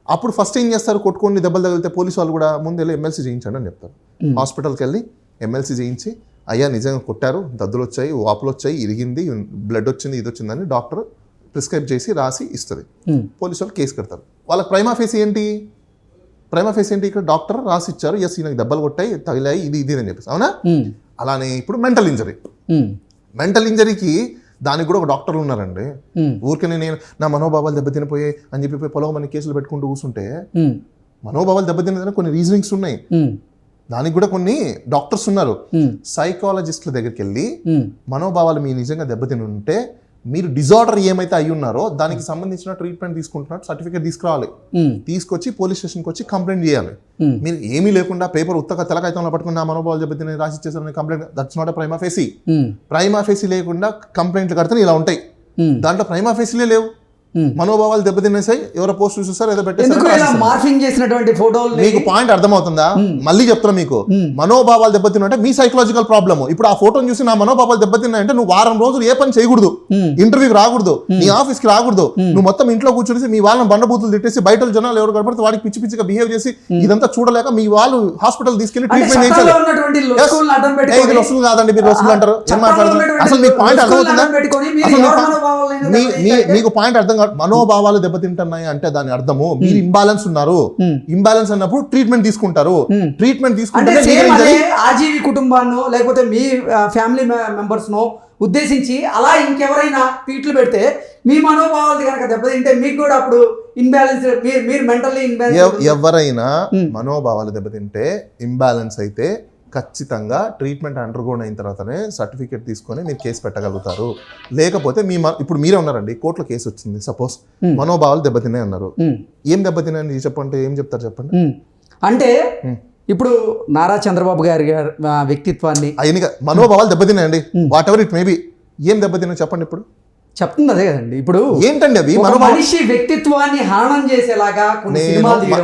అప్పుడు ఫస్ట్ ఏం చేస్తారు, కొట్టుకొని దెబ్బలు తగిలితే పోలీసు వాళ్ళు కూడా ముందు వెళ్ళి ఎమ్మెల్సీ చేయించండి అని చెప్తారు. హాస్పిటల్కి వెళ్ళి ఎమ్మెల్సీ చేయించి, అయ్యా నిజంగా కొట్టారు, దద్దులు వచ్చాయి, వాపులు వచ్చాయి, ఇరిగింది, బ్లడ్ వచ్చింది, ఇది వచ్చిందని డాక్టర్ ప్రిస్క్రైబ్ చేసి రాసి ఇస్తుంది. పోలీసు వాళ్ళు కేసు కడతారు. వాళ్ళకి ప్రైమా ఫేసి ఏంటి, ఇక్కడ డాక్టర్ రాసి ఇచ్చారు, ఎస్ ఈయనకి దెబ్బలు కొట్టాయి, తగిలాయి, ఇది అని చెప్పేసి, అవునా? అలానే ఇప్పుడు మెంటల్ ఇంజరీకి దానికి కూడా ఒక డాక్టర్లు ఉన్నారండి. ఊరికే నేను నా మనోభావాలు దెబ్బతినిపోయాయి అని చెప్పి పొలవమని కేసులు పెట్టుకుంటూ కూర్చుంటే, మనోభావాలు దెబ్బతినదని కొన్ని రీజనింగ్స్ ఉన్నాయి, దానికి కూడా కొన్ని డాక్టర్స్ ఉన్నారు. సైకాలజిస్టుల దగ్గరికి వెళ్ళి మనోభావాలు మీ నిజంగా దెబ్బతిని ఉంటే మీరు డిజార్డర్ ఏమైతే అయి ఉన్నారో దానికి సంబంధించిన ట్రీట్మెంట్ తీసుకుంటున్నట్టు సర్టిఫికేట్ తీసుకురావాలి, తీసుకొచ్చి పోలీస్ స్టేషన్కి వచ్చి కంప్లైంట్ చేయాలి. మీరు ఏమీ లేకుండా పేపర్ ఉత్తగా తెలకాయితంలో పట్టుకుని నా మనోభావాలు దెబ్బతిని నేను రాసి ఇచ్చేసాను complaint, that's not prima facie. Prima facie లేకుండా కంప్లైంట్లు కడితే ఇలా ఉంటాయి. దాంట్లో ప్రైమా ఫేసీలే లేవు, మనోభావాలు దెబ్బతినేసాయి, ఎవరో పోస్ట్ చూసేసారు ఏదో పెట్టేసారు. మార్ఫింగ్ చేసినటువంటి ఫోటోలు. మీకు పాయింట్ అర్థమవుతుందా? మళ్ళీ చెప్తున్నా మీకు, మనోభావాలు దెబ్బతిన్నంటే మీ సైకలాజికల్ ప్రాబ్లమ్. ఇప్పుడు ఆ ఫోటోని చూసి నా మనోభావాలు దెబ్బతిన్నాయంటే నువ్వు వారం రోజులు ఏ పని చేయకూడదు, ఇంటర్వ్యూకి రాకూడదు, నీ ఆఫీస్ కి రాకూడదు, నువ్వు మొత్తం ఇంట్లో కూర్చొని మీ వాళ్ళని బండబూతులు తిట్టేసి బయట జనాలు ఎవరు కనపడితే వాడికి పిచ్చి పిచ్చిగా బిహేవ్ చేసి ఇదంతా చూడలేక మీ వాళ్ళు హాస్పిటల్ తీసుకెళ్లి ట్రీట్మెంట్ చేయాలి. ఇది వసూలు కాదండి, మీరు వసూలు అంటారు, ఏం మాట్లాడతారు? అసలు మీకు పాయింట్ అర్థమవుతుందా? మీకు పాయింట్ అర్థం కాదు. మనోభావాలు దెబ్బతింటున్నాయి అంటే దాని అర్థము మీరు ఇంబాలెన్స్ ఉన్నారు. ఇంబాలెన్స్ అన్నప్పుడు ట్రీట్మెంట్ తీసుకుంటారు. ట్రీట్మెంట్ తీసుకుంటే ఆజీవి కుటుంబాన్నో లేకపోతే మీ ఫ్యామిలీ మెంబర్స్ నో ఉద్దేశించి అలా ఇంకెవరైనా ట్వీట్లు పెడితే మీ మనోభావాలు కనుక దెబ్బతింటే మీకు కూడా అప్పుడు ఇన్బ్యాలెన్స్, మీరు మెంటల్లీ ఇన్బ్యాలెన్స్. ఎవరైనా మనోభావాలు దెబ్బతింటే ఇంబ్యాలెన్స్ అయితే ఖచ్చితంగా ట్రీట్మెంట్ అండర్గోన్ అయిన తర్వాతనే సర్టిఫికేట్ తీసుకొని మీరు కేసు పెట్టగలుగుతారు. లేకపోతే ఇప్పుడు మీరే ఉన్నారండి, కోర్టులో కేసు వచ్చింది, సపోజ్ మనోభావాలు దెబ్బతిన్నాయి అన్నారు. ఏం దెబ్బతిన్నాయని చెప్పండి, ఏం చెప్తారు చెప్పండి? అంటే ఇప్పుడు నారా చంద్రబాబు గారి వ్యక్తిత్వాన్ని ఆయన మనోభావాలు దెబ్బతిన్నాయండి, వాట్ ఎవర్ ఇట్ మేబీ, ఏం దెబ్బతిన్నాయి చెప్పండి? ఇప్పుడు చెప్తుంది అదే కదండి. ఇప్పుడు ఏంటండి అవి? మనిషి వ్యక్తిత్వాన్ని హననం చేసేలాగా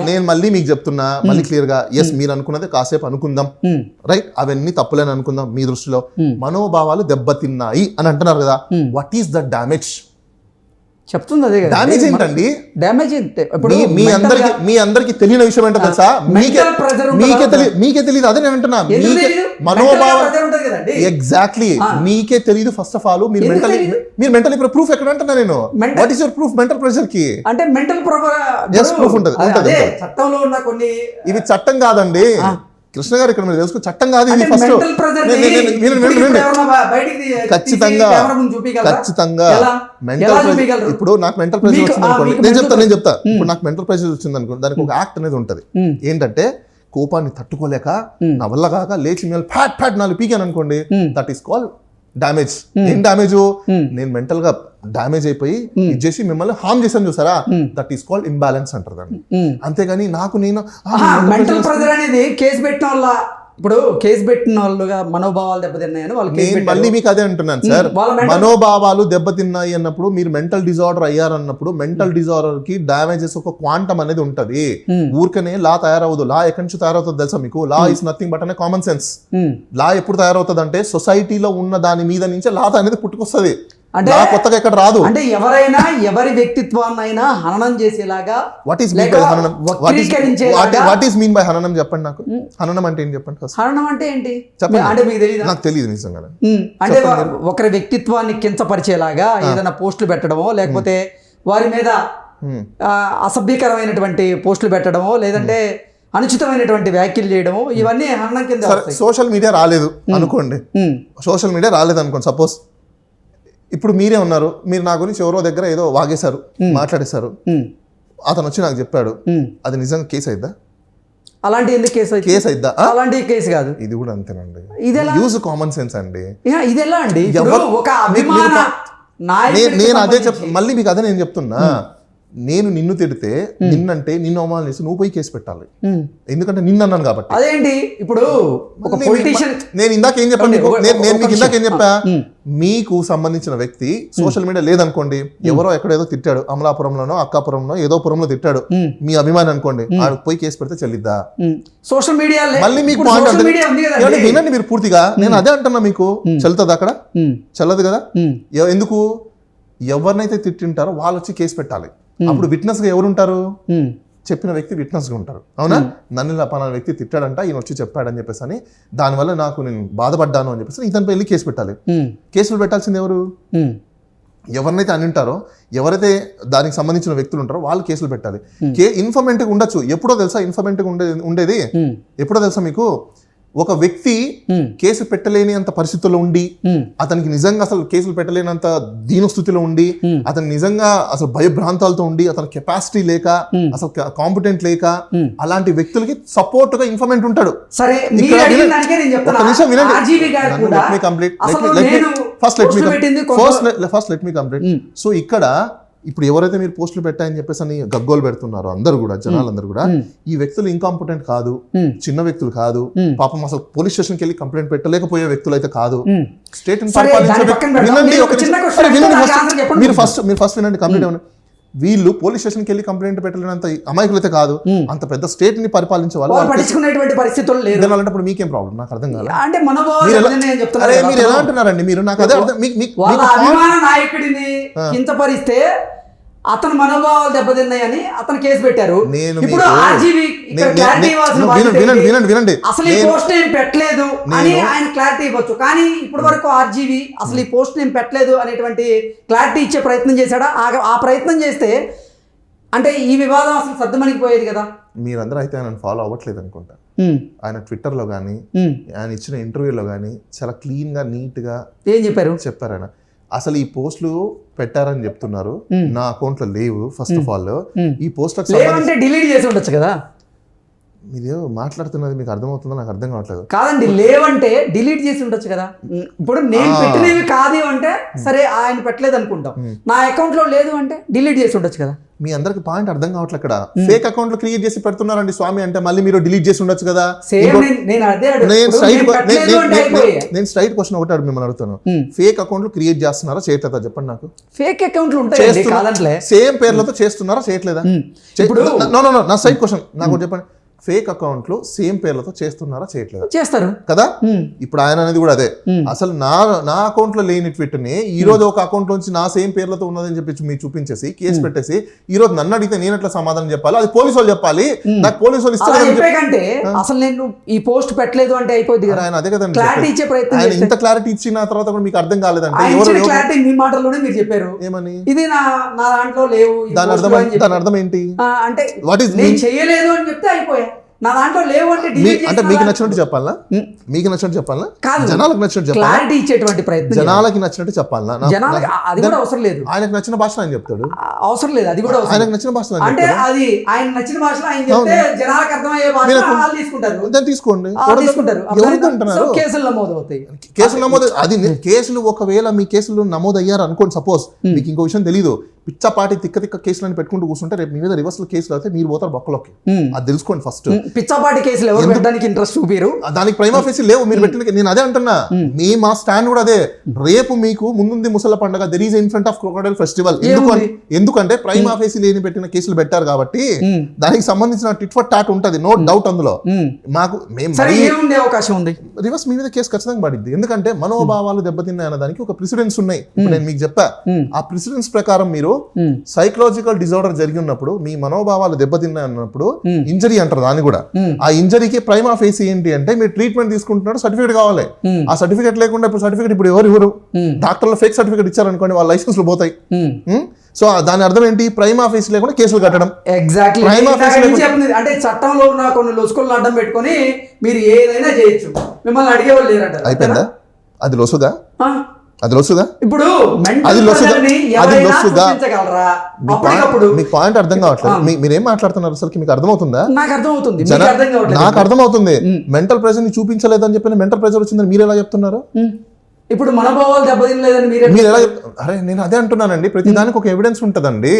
నేను మళ్ళీ మీకు చెప్తున్నా, మళ్ళీ క్లియర్ గా, ఎస్ మీరు అనుకున్నది కాసేపు అనుకుందాం, రైట్, అవన్నీ తప్పులేని అనుకుందాం. మీ దృష్టిలో మనోభావాలు దెబ్బతిన్నాయి అని అంటున్నారు కదా, వాట్ ఈస్ ద డ్యామేజ్? చెప్తుంది అదే కదా. డ్యామేజ్ ఏంటండి? డ్యామేజ్ మీ అందరికి తెలియని విషయం ఏంటో తెలుసా? మీకే తెలియదు. అదే నేను అంటున్నా, మనోభావం ఎగ్జాక్ట్లీ మీకే తెలియదు. ఫస్ట్ ఆఫ్ ఆల్ మీరు మెంటల్ ప్రూఫ్ ఎక్కడ అంటున్నా నేను, what is your proof mental pressure కి? అంటే మెంటల్ ప్రూఫ్ ఉంటుంది. చట్టంలో ఉన్న కొన్ని ఇవి చట్టం కాదండి కృష్ణ గారు, ఇక్కడ మీరు తెలుసుకో, చట్టం కాదు ఇది. ఫస్ట్ ఖచ్చితంగా మెంటల్ ప్రెషర్. ఇప్పుడు నాకు మెంటల్ ప్రెషర్ వచ్చింది అనుకోండి, నేను చెప్తా ఇప్పుడు నాకు మెంటల్ ప్రెషర్ వచ్చింది అనుకోండి, దానికి ఒక యాక్ట్ అనేది ఉంటది. ఏంటంటే కోపాన్ని తట్టుకోలేక నా వల్ల కాక లేచి మీద ఫ్యాట్ ఫ్యాట్ నాలుగు పీకాను అనుకోండి, దట్ ఈస్ కాల్ డ్యామేజ్. ఏం డ్యామేజ్? నేను మెంటల్ గా డ్యామేజ్ అయిపోయి ఇచ్చేసి మిమ్మల్ని హార్మ్ చేశాను చూసారా, దట్ ఈస్ కాల్డ్ ఇంబ్యాలెన్స్ అంటారు దాన్ని. అంతేగాని నేను మెంటల్ ప్రెషర్ అనేది కేసు పెట్టిన వాళ్ళ, ఇప్పుడు కేసు పెట్టిన వాళ్ళుగా మనోభావాలు దెబ్బతిన్నాయని వాళ్ళు మళ్ళీ మీకు అదే అంటున్నాను సార్, మనోభావాలు దెబ్బతిన్నాయి అన్నప్పుడు మీరు మెంటల్ డిజార్డర్ అయ్యారన్నప్పుడు మెంటల్ డిజార్డర్ కి డ్యామేజెస్ ఒక క్వాంటమ్ అనేది ఉంటది. ఊరికనే లా తయారవదు. లా ఎక్కడి నుంచి తయారవుతుంది తెలుసా మీకు? లా ఇస్ నథింగ్ బట్ అనే కామన్ సెన్స్. లా ఎప్పుడు తయారవుతుంది అంటే సొసైటీలో ఉన్న దాని మీద నుంచే లా అనేది పుట్టుకొస్తుంది, అంటే కొత్తగా ఎక్కడ రాదు. అంటే ఎవరైనా ఎవరి వ్యక్తిత్వాన్నైనా హననం చేసేలాగా. వాట్ ఈస్ మీన్ బై హననం? వాట్ ఈస్ మీన్ బై హననం చెప్పండి నాకు. హననం అంటే ఏంటి చెప్పండి? హననం అంటే ఏంటి చెప్పండి. అంటే మీకు తెలియదు? నాకు తెలియదు నిజంగా. అంటే ఒకరి వ్యక్తిత్వాన్ని కించపరిచేలాగా ఏదైనా పోస్టులు పెట్టడమో, లేకపోతే వారి మీద అసభ్యకరమైనటువంటి పోస్టులు పెట్టడమో, లేదంటే అనుచితమైనటువంటి వ్యాఖ్యలు చేయడము, ఇవన్నీ హననం కింద. సోషల్ మీడియా రాలేదు అనుకోండి, సోషల్ మీడియా రాలేదు అనుకోండి, సపోజ్ ఇప్పుడు మీరే ఉన్నారు, మీరు నా గురించి ఎవరో దగ్గర ఏదో వాగేశారు, మాట్లాడేశారు, అతను వచ్చి నాకు చెప్పాడు, అది నిజంగా కేసు అయిద్దా? అలాంటి ఎందుకు కేసు అయిద్దా? అలాంటి కేసు కాదు. ఇది కూడా అంతేనండి, యూజ్ కామన్ సెన్స్ అండి. ఇది ఎలా అండి? ఒక నేను అదే మళ్ళీ మీకు అదే నేను చెప్తున్నా, నేను నిన్ను తిడితే నిన్నంటే నిన్ను అవమానిస్తే నువ్వు పోయి కేసు పెట్టాలి, ఎందుకంటే నిన్ను అన్నాను కాబట్టి. అదేంటి ఇప్పుడు ఒక పొలిటీషియన్, నేను ఇందాక ఏం చెప్పాను, నేను మీకు ఇందాక ఏం చెప్పా, మీకు సంబంధించిన వ్యక్తి సోషల్ మీడియా లేదనుకోండి, ఎవరో ఎక్కడేదో తిట్టాడు, అమలాపురంలోనో అక్కాపురంలో ఏదో పురంలో తిట్టాడు, మీ అభిమాని అనుకోండి, ఆడికి పోయి కేసు పెడితే చెల్లిద్దా? సోషల్ మీడియా మళ్ళీ మీకు వినండి మీరు పూర్తిగా, నేను అదే అంటున్నా, మీకు చెల్లుతుంది అక్కడ? చెల్లదు కదా. ఎందుకు? ఎవరినైతే తిట్టింటారో వాళ్ళు వచ్చి కేసు పెట్టాలి. అప్పుడు విట్నెస్ గా ఎవరుంటారు? చెప్పిన వ్యక్తి విట్నెస్ గా ఉంటారు. అవునా, నన్ను ఇలా పలానా వ్యక్తి తిట్టాడంట, ఈయన వచ్చి చెప్పాడని చెప్పేసి అని, దానివల్ల నేను బాధపడ్డాను అని చెప్పేసి ఇతనిపై వెళ్ళి కేసు పెట్టాలి. కేసులు పెట్టాల్సింది ఎవరు? ఎవరినైతే అని ఉంటారో, ఎవరైతే దానికి సంబంధించిన వ్యక్తులు ఉంటారో వాళ్ళు కేసులు పెట్టాలి. ఇన్ఫర్మేటివ్ ఉండొచ్చు. ఎప్పుడో తెలుసా ఇన్ఫర్మేటివ్ ఉండేది? ఎప్పుడో తెలుసా మీకు? ఒక వ్యక్తి కేసు పెట్టలేని అంత పరిస్థితుల్లో ఉండి అతనికి నిజంగా అసలు కేసులు పెట్టలేనంత దీనస్థితిలో ఉండి అతను నిజంగా అసలు భయభ్రాంతాలతో ఉండి అతని కెపాసిటీ లేక అసలు కాంపిటెంట్ లేక అలాంటి వ్యక్తులకి సపోర్ట్ గా ఇన్ఫర్మేట్ ఉంటాడు. సరే first let me complete. So ఇక్కడ ఇప్పుడు ఎవరైతే మీరు పోస్టులు పెట్టాయని చెప్పేసి అని గగ్గోలు పెడుతున్నారో అందరూ కూడా జనాలందరూ కూడా ఈ వ్యక్తులు ఇంకాంపిటెంట్ కాదు, చిన్న వ్యక్తులు కాదు, పాపం అసలు పోలీస్ స్టేషన్కి వెళ్ళి కంప్లైంట్ పెట్టలేకపోయే వ్యక్తులు అయితే కాదు. స్టేట్ మీరు ఫస్ట్ వినండి కంప్లైంట్ ఏమన్నా వీళ్ళు పోలీస్ స్టేషన్కి వెళ్ళి కంప్లైంట్ పెట్టలేనంత అమాయకులు అయితే కాదు, అంత పెద్ద స్టేట్ ని పరిపాలించే వాళ్ళు పట్టించుకునేటువంటి పరిస్థితులు లేదు. అలాంటప్పుడు మీకేం ప్రాబ్లం నాకు అర్థం కాదు. అంటే మీరు ఎలా అంటున్నారండి? మీరు నాకు అదే అభిమాన నాయకుడిని కించపరిస్తే అతను మనోభావాలు దెబ్బతిన్నాయని అతను కేసు పెట్టారు. ఇప్పుడు వినండి అసలు ఈ పోస్ట్ ఏం పెట్టలేదు అని ఆయన క్లారిటీ ఇవ్వచ్చు, కానీ ఇప్పటి వరకు ఆర్జీవి అసలు ఈ పోస్ట్ ఏం పెట్టలేదు అనేటువంటి క్లారిటీ ఇచ్చే ప్రయత్నం చేశాడా? ఆ ప్రయత్నం చేస్తే అంటే ఈ వివాదం అసలు సర్దుమణిగిపోయేది కదా. మీరందరూ అయితే ఆయన ఫాలో అవ్వట్లేదు అనుకుంటా. ఆయన ట్విట్టర్ లో కానీ ఆయన ఇచ్చిన ఇంటర్వ్యూలో కానీ చాలా క్లీన్ గా నీట్ గా ఏం చెప్పారు ఆయన అసలు ఈ పోస్టులు పెట్టారని చెప్తున్నారు, నా అకౌంట్ లో లేవు. ఫస్ట్ ఆఫ్ ఆల్ ఈ పోస్ట్ డిలీట్ చేసి ఉండొచ్చు కదా. మీరు మాట్లాడుతున్నది మీకు అర్థమవుతుందో నాకు అర్థం కావట్లేదు. కాదండి, లేవంటే డిలీట్ చేసి ఉండొచ్చు కదా. ఇప్పుడు నేను పెట్టినవి కాదు అంటే సరే ఆయన పెట్టలేదు అనుకుంటాం, నా అకౌంట్ లో లేదు అంటే డిలీట్ చేసి ఉండొచ్చు కదా. మీ అందరికి పాయింట్ అర్థం కావట్లేదు. ఇక్కడ ఫేక్ అకౌంట్ లో క్రియేట్ చేసి పెడుతున్నారండి స్వామి అంటే మళ్ళీ మీరు డిలీట్ చేసి ఉండొచ్చు కదా. నేను స్ట్రైట్ క్వశ్చన్ ఒకటి మిమ్మల్ని అడుగుతాను, ఫేక్ అకౌంట్ లో క్రియేట్ చేస్తున్నారా చేయట్లేదా చెప్పండి నాకు. ఫేక్ అకౌంట్లు ఉంటాయి, సేమ్ పేర్లతో చేస్తున్నారా చేయట్లేదా? నా స్ట్రైట్ క్వశ్చన్ నాకు చెప్పండి, ఫేక్ అకౌంట్లు సేమ్ పేర్లతో చేస్తున్నారా చేయట్లేదా? చేస్తారు కదా. ఇప్పుడు ఆయన అనేది కూడా అదే, అసలు నా అకౌంట్ లో లేని ట్విట్ ని ఈ రోజు ఒక అకౌంట్ నుంచి నా సేమ్ పేర్లతో ఉన్నదని చెప్పి మీరు చూపించేసి కేసు పెట్టేసి ఈ రోజు నన్ను అడిగితే నేను ఎట్లా సమాధానం చెప్పాలి? అది పోలీసు వాళ్ళు చెప్పాలి, నాకు పోలీసు వాళ్ళు ఇస్తే అసలు నేను ఈ పోస్ట్ పెట్టలేదు అంటే అయిపోద్ది కదా. ఆయన అదే కదండి, ఆయన ఇంత క్లారిటీ ఇచ్చిన తర్వాత కూడా మీకు అర్థం కాలేదంటే మీ మాటల్లోనే మీరు చెప్పారు ఏమని, ఇది నా దాంట్లో లేవు. దాని అర్థం ఏంటి అంటే వాట్ ఈస్ నేను చేయలేదు అని చెప్తే అయిపోయా. నా దాంట్లో లేవు అంటే మీకు నచ్చినట్టు చెప్పాలా? మీకు నచ్చినట్టు చెప్పాలా? జనాలకు నచ్చినట్టు చెప్పాలి, క్లారిటీ ఇచ్చేటువంటి ప్రయత్నం. జనాలకి నచ్చినట్టు చెప్పాలా? అది కూడా అవసరం లేదు, ఆయనకు నచ్చిన భాష ఆయన చెప్తాడు. అవసరం లేదు, అది కూడా ఆయనకు నచ్చిన భాష అంటే అది ఆయన నచ్చిన భాషలో ఆయన చెప్తే జనాలకు అర్థమయ్యే భాష తీసుకుంటారు. దాన్ని తీసుకోండి, తీసుకుంటారు. కేసులు నమోదు అవుతాయి. కేసులు నమోదు అది కేసులు ఒకవేళ మీ కేసులు నమోదు అయ్యారు అనుకోండి, సపోజ్ మీకు ఇంకో విషయం తెలీదు, పిచ్చపాటి తిక్క కేసులను పెట్టుకుంటూ కూర్చుంటే రేపు మీ మీద రివర్స్ కేసులు అయితే మీరు పోతారు బొక్కలోకి. అది తెలుసుకోండి ఫస్ట్. పిచ్చపాటి కేసులు ఎవరు పెట్టడానికి ఇంట్రెస్ట్ చూపారు, దానికి ప్రైమా ఫేసి లేవు మీరు పెట్టిన. నేను అదే అంటున్నా, మా స్టాండ్ కూడా అదే. రేపు మీకు ముందుంది ముసల పండుగ, there is in front of crocodile festival. ఎందుకంటే ప్రైమా ఫేసి లేని పెట్టిన కేసులు పెట్టారు కాబట్టి దానికి సంబంధించిన టిట్ ఫర్ టాట్ ఉంటది, నో డౌట్. అందులో మాకు అవకాశం ఉంది, రివర్స్ మీ మీద కేసు ఖచ్చితంగా పడింది. ఎందుకంటే మనోభావాలు దెబ్బతిన్నాయి అన్న దానికి ఒక ప్రిసిడెన్స్ ఉన్నాయి. ఇప్పుడు నేను మీకు చెప్పా, ఆ ప్రిసిడెన్స్ ప్రకారం మీరు సైకలాజికల్ డిజార్డర్ జరిగి ఉన్నప్పుడు, మీ మనోభావాలు దెబ్బతిన్నాయి అన్నప్పుడు ఇంజరీ అంటారు దాన్ని కూడా. ఆ ఇంజరీకి ప్రైమా ఫేసి ఏంటి అంటే మీరు ట్రీట్మెంట్ తీసుకుంటున్నారు, సర్టిఫికేట్ కావాలి. ఆ సర్టిఫికేట్ లేకుండా ఇప్పుడు సర్టిఫికేట్ ఇప్పుడు ఎవరు డాక్టర్లు ఫేక్ సర్టిఫికేట్ ఇచ్చారనుకోండి, వాళ్ళ లైసెన్స్లు పోతాయి. సో దాని అర్థం ఏంటి? ప్రైమా ఫేసి లేకుండా కేసులు కట్టడం. ఎగ్జాక్ట్లీ అంటే చట్టంలో ఉన్న కొన్ని లొసుకులను అడ్డం పెట్టుకొని మీరు ఏదైనా చేయొచ్చు, మిమ్మల్ని అడిగేవాళ్ళు లేరంట. అయిపోయిందా? అది లొసుగా? అది లొసుగా? ఇప్పుడు మీకు పాయింట్ అర్థం కావట్లేదు. మీరేం మాట్లాడుతున్నారు అసలు? మీకు అర్థమవుతుందా? నాకు అర్థమవుతుంది, నాకు అర్థమవుతుంది. మెంటల్ ప్రెషర్ ని చూపించలేదని చెప్పి మెంటల్ ప్రెషర్ వచ్చిందని మీరు ఎలా చెప్తున్నారు? ఇప్పుడు మనోభావాలు దెబ్బతినలేదని మీరు ఎలా? అరే నేను అదే అంటున్నానండి, ప్రతి దానికి ఒక ఎవిడెన్స్ ఉంటదండి.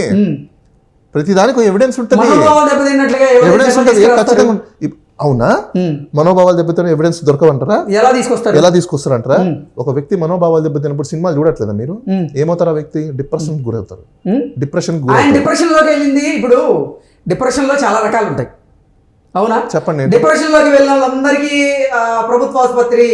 ప్రతి దానికి ఒక ఎవిడెన్స్ ఉంటుంది, ఎవిడెన్స్ ఉంటుంది ఖచ్చితంగా. అవునా? మనోభావాలు దెబ్బతిన ఎవిడెన్స్ దొరకవంటారా? ఎలా తీసుకొస్తారంటారా? ఒక వ్యక్తి మనోభావాలు దెబ్బతిన్నప్పుడు సినిమాలు చూడట్లేదా మీరు? ఏమవుతారు? ఆ వ్యక్తి డిప్రెషన్ గురవుతారు. డిప్రెషన్ లోకి వెళ్ళింది. ఇప్పుడు డిప్రెషన్ లో చాలా రకాలు ఉంటాయి, అవునా? చెప్పండి. డిప్రెషన్ లోకి వెళ్ళిన వాళ్ళందరికీ ప్రభుత్వ ఆసుపత్రి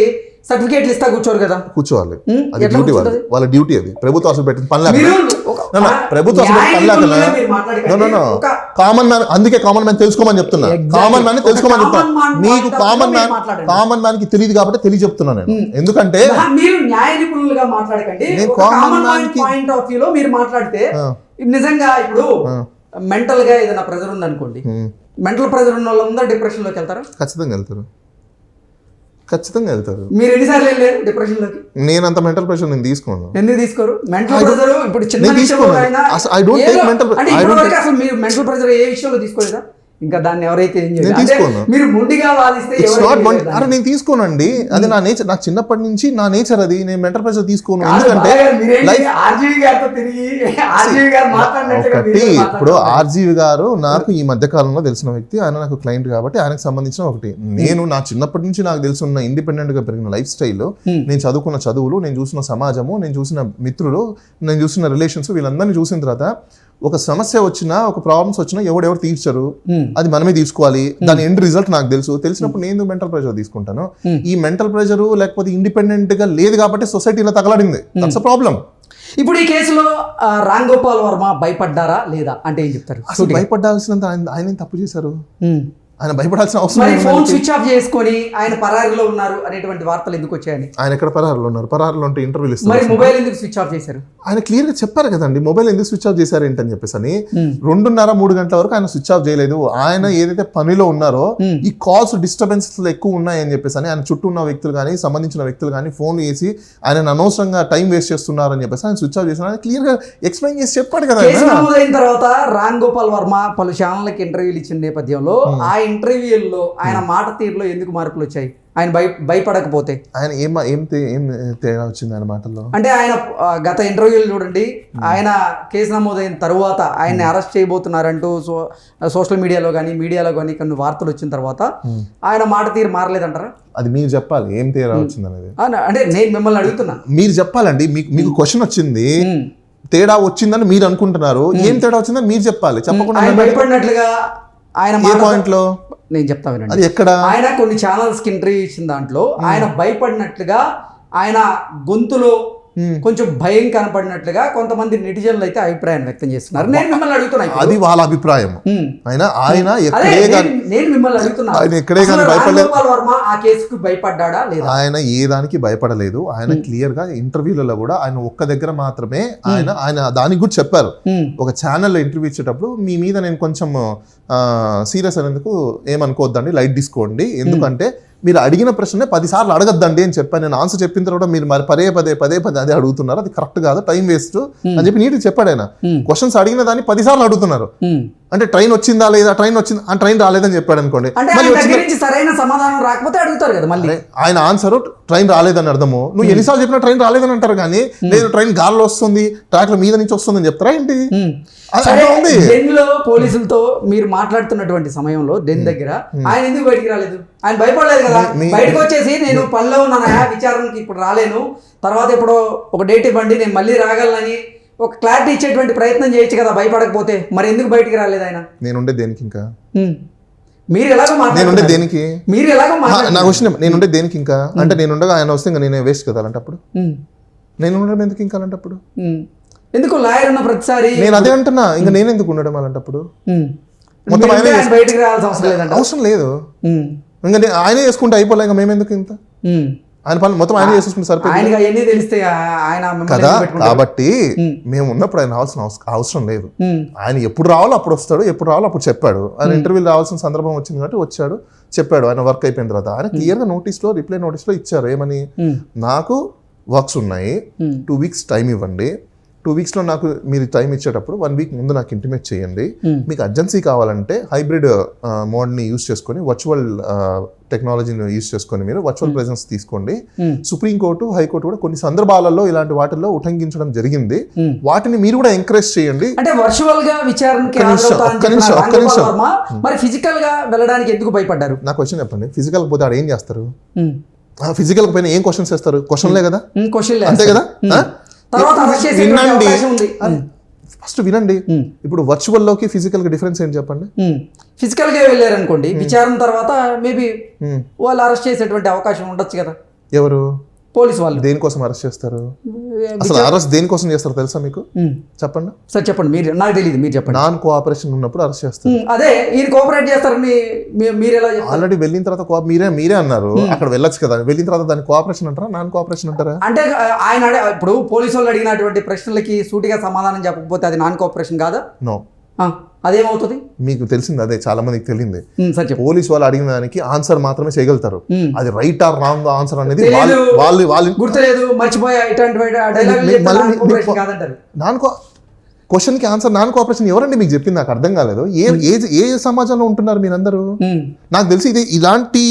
సర్టిఫికేట్లు ఇస్తా కూర్చోరు కదా. కూర్చోవాలి, అది డ్యూటీ. వాళ్ళ డ్యూటీ అది. ప్రభుత్వ హాస్పిటల్ పెట్టింది పనిలాగా. ప్రభుత్వ హాస్పిటల్ పనిలాగా కామన్ మ్యాన్. అందుకే కామన్ మ్యాన్ తెలుసుకోమని చెప్తున్నా. కామన్ మ్యాన్ తెలుసుకోమని చెప్తున్నా. మీకు కామన్ మ్యాన్ కి తెలియదు కాబట్టి తెలియజెప్తున్నా నేను. ఎందుకంటే మీరు న్యాయ నిపుణులుగా మాట్లాడకండి, common man point of view లో మీరు మాట్లాడితే నిజంగా ఇప్పుడు మెంటల్ గా ఏదైనా ప్రెజర్ ఉందనుకోండి, మెంటల్ ప్రెజర్ ఉన్న వాళ్ళందరూ డిప్రెషన్ లోకి వెళ్తారా? ఖచ్చితంగా వెళ్తారు. ఖచ్చితంగా వెళ్తారు. మీరు ఎన్నిసార్లు వెళ్ళారు డిప్రెషన్ లోకి? నేను అంత మెంటల్ ప్రెషర్ నేను తీసుకోను. ఎందుకు తీసుకోరు? మెంటల్ ప్రెషర్ ఇప్పుడు చిన్న నేను విషయంలో తీసుకోను. అయినా I don't take ఏదో- mental- అంటే I ఇప్పటి don't వరకు అసలు మీరు మెంటల్ ప్రెషర్ ఏ విషయంలో తీసుకోలేదా? ఇంకా దాన్ని ఎవరైతే ఏం నేను చేయలేదు. అంటే తీసుకోను. మీరు మొండిగా వాదిస్తే ఇట్స్ ఎవరు నాట్ ఏం చేయలేదు. అరే నేను తీసుకోనండి, అది నా నేచర్, నాకు చిన్నప్పటి నుంచి నా నేచర్ అది. నేను మెంటల్ ప్రెషర్ తీసుకోను. కాదు, ఎందుకంటే బాగా మీరేంటి లైఫ్ ఆర్జీవి గారితో తిరిగి ఆర్జీవి గారు మాట్లాడినట్టుగా ఒకటి, మీరు ఇప్పుడు మాట్లాడుతున్నారు. ఆర్జీవి గారు నాకు ఈ మధ్య కాలంలో తెలిసిన వ్యక్తి, ఆయన నాకు క్లయింట్ కాబట్టి ఆయనకు సంబంధించిన ఒకటి. నేను నా చిన్నప్పటి నుంచి నాకు తెలుసున్న ఇండిపెండెంట్ గా పెరిగిన లైఫ్ స్టైల్, నేను చదువుకున్న చదువులు, నేను చూసిన సమాజము, నేను చూసిన మిత్రులు, నేను చూసిన రిలేషన్స్, వీళ్ళందరినీ చూసిన తర్వాత ఒక సమస్య వచ్చినా, ఒక ప్రాబ్లమ్స్ వచ్చినా ఎవరెవరు తీర్చరు, అది మనమే తీసుకోవాలి. దాని ఎండ్ రిజల్ట్ నాకు తెలిసినప్పుడు నేను మెంటల్ ప్రెషర్ తీసుకుంటాను. ఈ మెంటల్ ప్రెషర్ లేకపోతే ఇండిపెండెంట్ గా లేదు కాబట్టి సొసైటీలో తగలడింది. That's a problem. ఇప్పుడు ఈ కేసులో రామ్ గోపాల్ వర్మ భయపడ్డారా లేదా అంటే ఏం చెప్తారు? అసలు భయపడాల్సినంత ఆయన తప్పు చేశారు. ఆయన భయపడాల్సిన అవసరం మరి లేదు. ఫోన్ స్విచ్ ఆఫ్ చేసుకొని ఆయన పరారీలో ఉన్నారు అనేటువంటి వార్తలు ఎందుకు వచ్చాయని? ఆయన ఎక్కడ పరారులో ఉన్నారు? పరారులో ఉంటే ఇంటర్వ్యూలు మరి ఇస్తారు. మొబైల్ ఎందుకు స్విచ్ ఆఫ్ చేశారు? ఆయన క్లియర్ గా చెప్పారు కదండి, మొబైల్ ఎందుకు స్విచ్ ఆఫ్ చేశారు ఏంటని చెప్పేసి అని. 2:30-3 గంటల వరకు ఆయన స్విచ్ ఆఫ్ చేయలేదు. ఆయన ఏదైతే పనిలో ఉన్నారో ఈ కాల్స్ డిస్టర్బెన్సెస్ ఎక్కువ ఉన్నాయని చెప్పేసి అని ఆయన చుట్టూ ఉన్న వ్యక్తులు కానీ సంబంధించిన వ్యక్తులు కానీ ఫోన్ చేసి ఆయన అనవసరంగా టైం వేస్ట్ చేస్తున్నారని చెప్పేసి ఆయన స్విచ్ ఆఫ్ చేసిన క్లియర్ గా ఎక్స్ప్లెయిన్ చేసి చెప్పాడు కదా. కేసు నమోదైన తర్వాత రామ్ గోపాల్ వర్మ పలు ఛానళ్ళకి ఇంటర్వ్యూలు ఇచ్చిన నేపథ్యంలో ఆ ఇంటర్వ్యూల్లో ఆయన మాట తీరులో ఎందుకు మార్పులు వచ్చాయి? ఆయన భయపడకపోతే ఆయన ఏం తేడా వచ్చింది ఆయన మాటల్లో? అంటే ఆయన గత ఇంటర్వ్యూలు చూడండి, ఆయన కేసు నమోదైన తరువాత ఆయన్ని అరెస్ట్ చేయబోతున్నారంటూ సోషల్ మీడియాలో కానీ కొన్ని వార్తలు వచ్చిన తర్వాత ఆయన మాట తీరు మారలేదంటారా? అది మీరు చెప్పాలి ఏం తేడా వచ్చింది అనేది. అంటే నేను మిమ్మల్ని అడుగుతున్నా, మీరు చెప్పాలండి. మీకు క్వశ్చన్ వచ్చింది, తేడా వచ్చిందని మీరు అనుకుంటున్నారు, ఏం తేడా వచ్చిందని మీరు చెప్పాలి. చెప్పకుండా ఆయన భయపడినట్లుగా ఆయన ఏ పాయింట్ లో నేను చెప్తా వినండి. అది ఎక్కడ? ఆయన కొన్ని ఛానల్స్ కి ఇంటర్వ్యూ ఇచ్చిన దాంట్లో ఆయన భయపడినట్లుగా, ఆయన గొంతులో కొంచెం భయం కనపడినట్లుగా కొంతమంది నెటిజన్లు అయితే అభిప్రాయం వ్యక్తం చేస్తున్నారు. నేను మిమ్మల్ని అడుగుతున్నా, అది వాళ్ళ అభిప్రాయం. ఆయన నేను మిమ్మల్ని అడుగుతున్నా, ఆయన ఎక్కడే కానీ భయపడలేదు. గోపాల్ వర్మ ఆ కేసుకు భయపడ్డా లేదా? ఆయన ఏ దానికి భయపడలేదు. ఆయన క్లియర్ గా ఇంటర్వ్యూలలో కూడా ఆయన ఒక్క దగ్గర మాత్రమే ఆయన దానికి కూడా చెప్పారు. ఒక ఛానల్లో ఇంటర్వ్యూ ఇచ్చేటప్పుడు మీ మీద నేను కొంచెం సీరియస్ అనేందుకు ఏమనుకోవద్దండి, లైట్ తీసుకోండి, ఎందుకంటే మీరు అడిగిన ప్రశ్నే 10 సార్లు అడగద్దండి అని చెప్పాను. నేను ఆన్సర్ చెప్పిన తర్వాత మీరు మరి పదే పదే అదే అడుగుతున్నారు, అది కరెక్ట్ కాదు, టైం వేస్ట్ అని చెప్పి నీట్గా చెప్పాడు. ఆయన క్వశ్చన్స్ అడిగిన దాన్ని 10 సార్లు అడుగుతున్నారు. అంటే ట్రైన్ వచ్చిందా లేదా, ట్రైన్ రాలేదని చెప్పాడు అనుకోండి, సరైన సమాధానం రాకపోతే అడుగుతారు కదా మళ్ళీ. ఆయన ఆన్సర్ ట్రైన్ రాలేదని అర్థము. నువ్వు ఎన్నిసార్లు చెప్పినా ట్రైన్ రాలేదని అంటారు, కానీ లేదు ట్రైన్ గాల్లో వస్తుంది, ట్రాక్ మీద నుంచి వస్తుందని చెప్తారా ఏంటి? డెన్లో పోలీసులతో మీరు మాట్లాడుతున్నటువంటి సమయంలో డెన్ దగ్గర ఆయన ఎందుకు బయటికి రాలేదు? ఆయన భయపడలేదు కదా, బయటకు వచ్చేసి నేను పనిలో ఉన్నాను, విచారణకి ఇప్పుడు రాలేను, తర్వాత ఎప్పుడో ఒక డేట్ ఇవ్వండి నేను మళ్ళీ రాగలనని ఒక క్లారిటీ ఇచ్చేటువంటి ప్రయత్నం చేయొచ్చు కదా భయపడకపోతే. మరి ఎందుకు బయటికి రాలేదు ఆయన? నేనుండే దేనికి ఇంకా? మీరు ఎలాగో నేనుండే దేనికి? మీరు ఎలాగో నాకు వచ్చిన నేనుండే దేనికి ఇంకా? అంటే నేనుండగా ఆయన వస్తే ఇంకా నేనే వేస్ట్ కదా అలాంటప్పుడు. నేను ఉండడం ఎందుకు ఇంకా అలాంటప్పుడు? ఎందుకు లాయర్ ఉన్న ప్రతిసారి నేను అదే అంటున్నా, ఇంకా నేను ఎందుకు ఉండడం అలాంటప్పుడు? మొత్తం బయటికి రావాల్సిన అవసరం లేదంట. అవసరం లేదు, ఇంకా ఆయనే చేసుకుంటే అయిపోలే, ఇంకా మేమెందుకు ఇంత? ఆయన పని మొత్తం ఆయన చేసేసుకుంటే సరిపోయింది కదా. కాబట్టి మేము ఉన్నప్పుడు ఆయన రావాల్సిన అవసరం లేదు. ఆయన ఎప్పుడు రావాలో అప్పుడు వస్తాడు, ఎప్పుడు రావాలో అప్పుడు చెప్పాడు. ఆయన ఇంటర్వ్యూలు రావాల్సిన సందర్భం వచ్చింది కాబట్టి వచ్చాడు, చెప్పాడు. ఆయన వర్క్ అయిపోయిన తర్వాత ఆయన క్లియర్గా రిప్లై నోటీస్లో ఇచ్చారు. ఏమని? నాకు వర్క్స్ ఉన్నాయి, 2 weeks టైం ఇవ్వండి, 2 weeksలో నాకు మీరు టైం ఇచ్చేటప్పుడు 1 week ముందు నాకు ఇంటిమేట్ చేయండి. మీకు అర్జెన్సీ కావాలంటే హైబ్రిడ్ మోడ్ని యూజ్ చేసుకొని, వర్చువల్ టెక్నాలజీని యూజ్ చేసుకొని మీరు వర్చువల్ ప్రెజెన్స్ తీసుకోండి. సుప్రీంకోర్టు, హైకోర్టు కూడా కొన్ని సందర్భాలలో ఇలాంటి వాటిల్లో ఉల్లంఘించడం జరిగింది, వాటిని మీరు కూడా ఎంకరేజ్ చేయండి. అంటే వర్చువల్ గా విచారణకి మరి ఫిజికల్ గా వెళ్ళడానికి ఎందుకు భయపడ్డారు? నాకు క్వశ్చన్ చెప్పండి. ఫిజికల్ పోతే ఆడ ఏం చేస్తారు? ఫిజికల్ పైన ఏం క్వశ్చన్స్ చేస్తారు? క్వశ్చన్లే కదా, అంతే కదా. వినండి, ఫస్ట్ వినండి. ఇప్పుడు వర్చువల్ లోకి ఫిజికల్ కి డిఫరెన్స్ ఏంటి చెప్పండి? ఫిజికల్ గా వెళ్ళారు అనుకోండి, విచారణ తర్వాత మేబీ వాళ్ళు అరెస్ట్ చేసేటువంటి అవకాశం ఉండొచ్చు కదా. ఎవరు? పోలీసు వాళ్ళు. దేనికోసం అరెస్ట్ చేస్తారు? అసలు అరెస్ట్ దేనికోసం చేస్తారు తెలుసా మీకు? చెప్పండి సార్, చెప్పండి. మీరు, నాకు తెలియదు, మీరు చెప్పండి. నాన్ కోఆపరేషన్ ఉన్నప్పుడు అరెస్ట్ చేస్తారు. అదే ఈయన కోఆపరేట్ చేస్తారని మీరు ఎలా? ఆల్రెడీ వెళ్ళిన తర్వాత మీరే అన్నారు అక్కడ వెళ్ళొచ్చు కదా, వెళ్ళిన తర్వాత దాన్ని కోఆపరేషన్ అంటారా, నాన్ కోఆపరేషన్ అంటారా? అంటే ఆయన ఇప్పుడు పోలీసు వాళ్ళు అడిగినటువంటి ప్రశ్నలకి సూటిగా సమాధానం చెప్పకపోతే అది నాన్ కోఆపరేషన్ కాదా? నో. అదేమవుతుంది మీకు తెలిసింది అదే, చాలా మందికి తెలియంది. సార్ చెప్పు. పోలీస్ వాళ్ళు అడిగిన దానికి ఆన్సర్ మాత్రమే చేయగలుగుతారు. అది రైట్ ఆర్ రాంగ్ ఆన్సర్ అనేది తెలియదు, వాళ్ళు గుర్తులేదు, మర్చిపోయా, ఇట్లాంటి డైలాగ్ కాదంటారు. నాన్ క్వశ్చన్కి ఆన్సర్ నాన్ కోఆపరేషన్ ఎవరండి మీకు చెప్పింది? నాకు అర్థం కాలేదు. ఏ సమాజంలో ఉంటున్నారు మీరందరూ? నాకు తెలిసి ఇది ఇలాంటి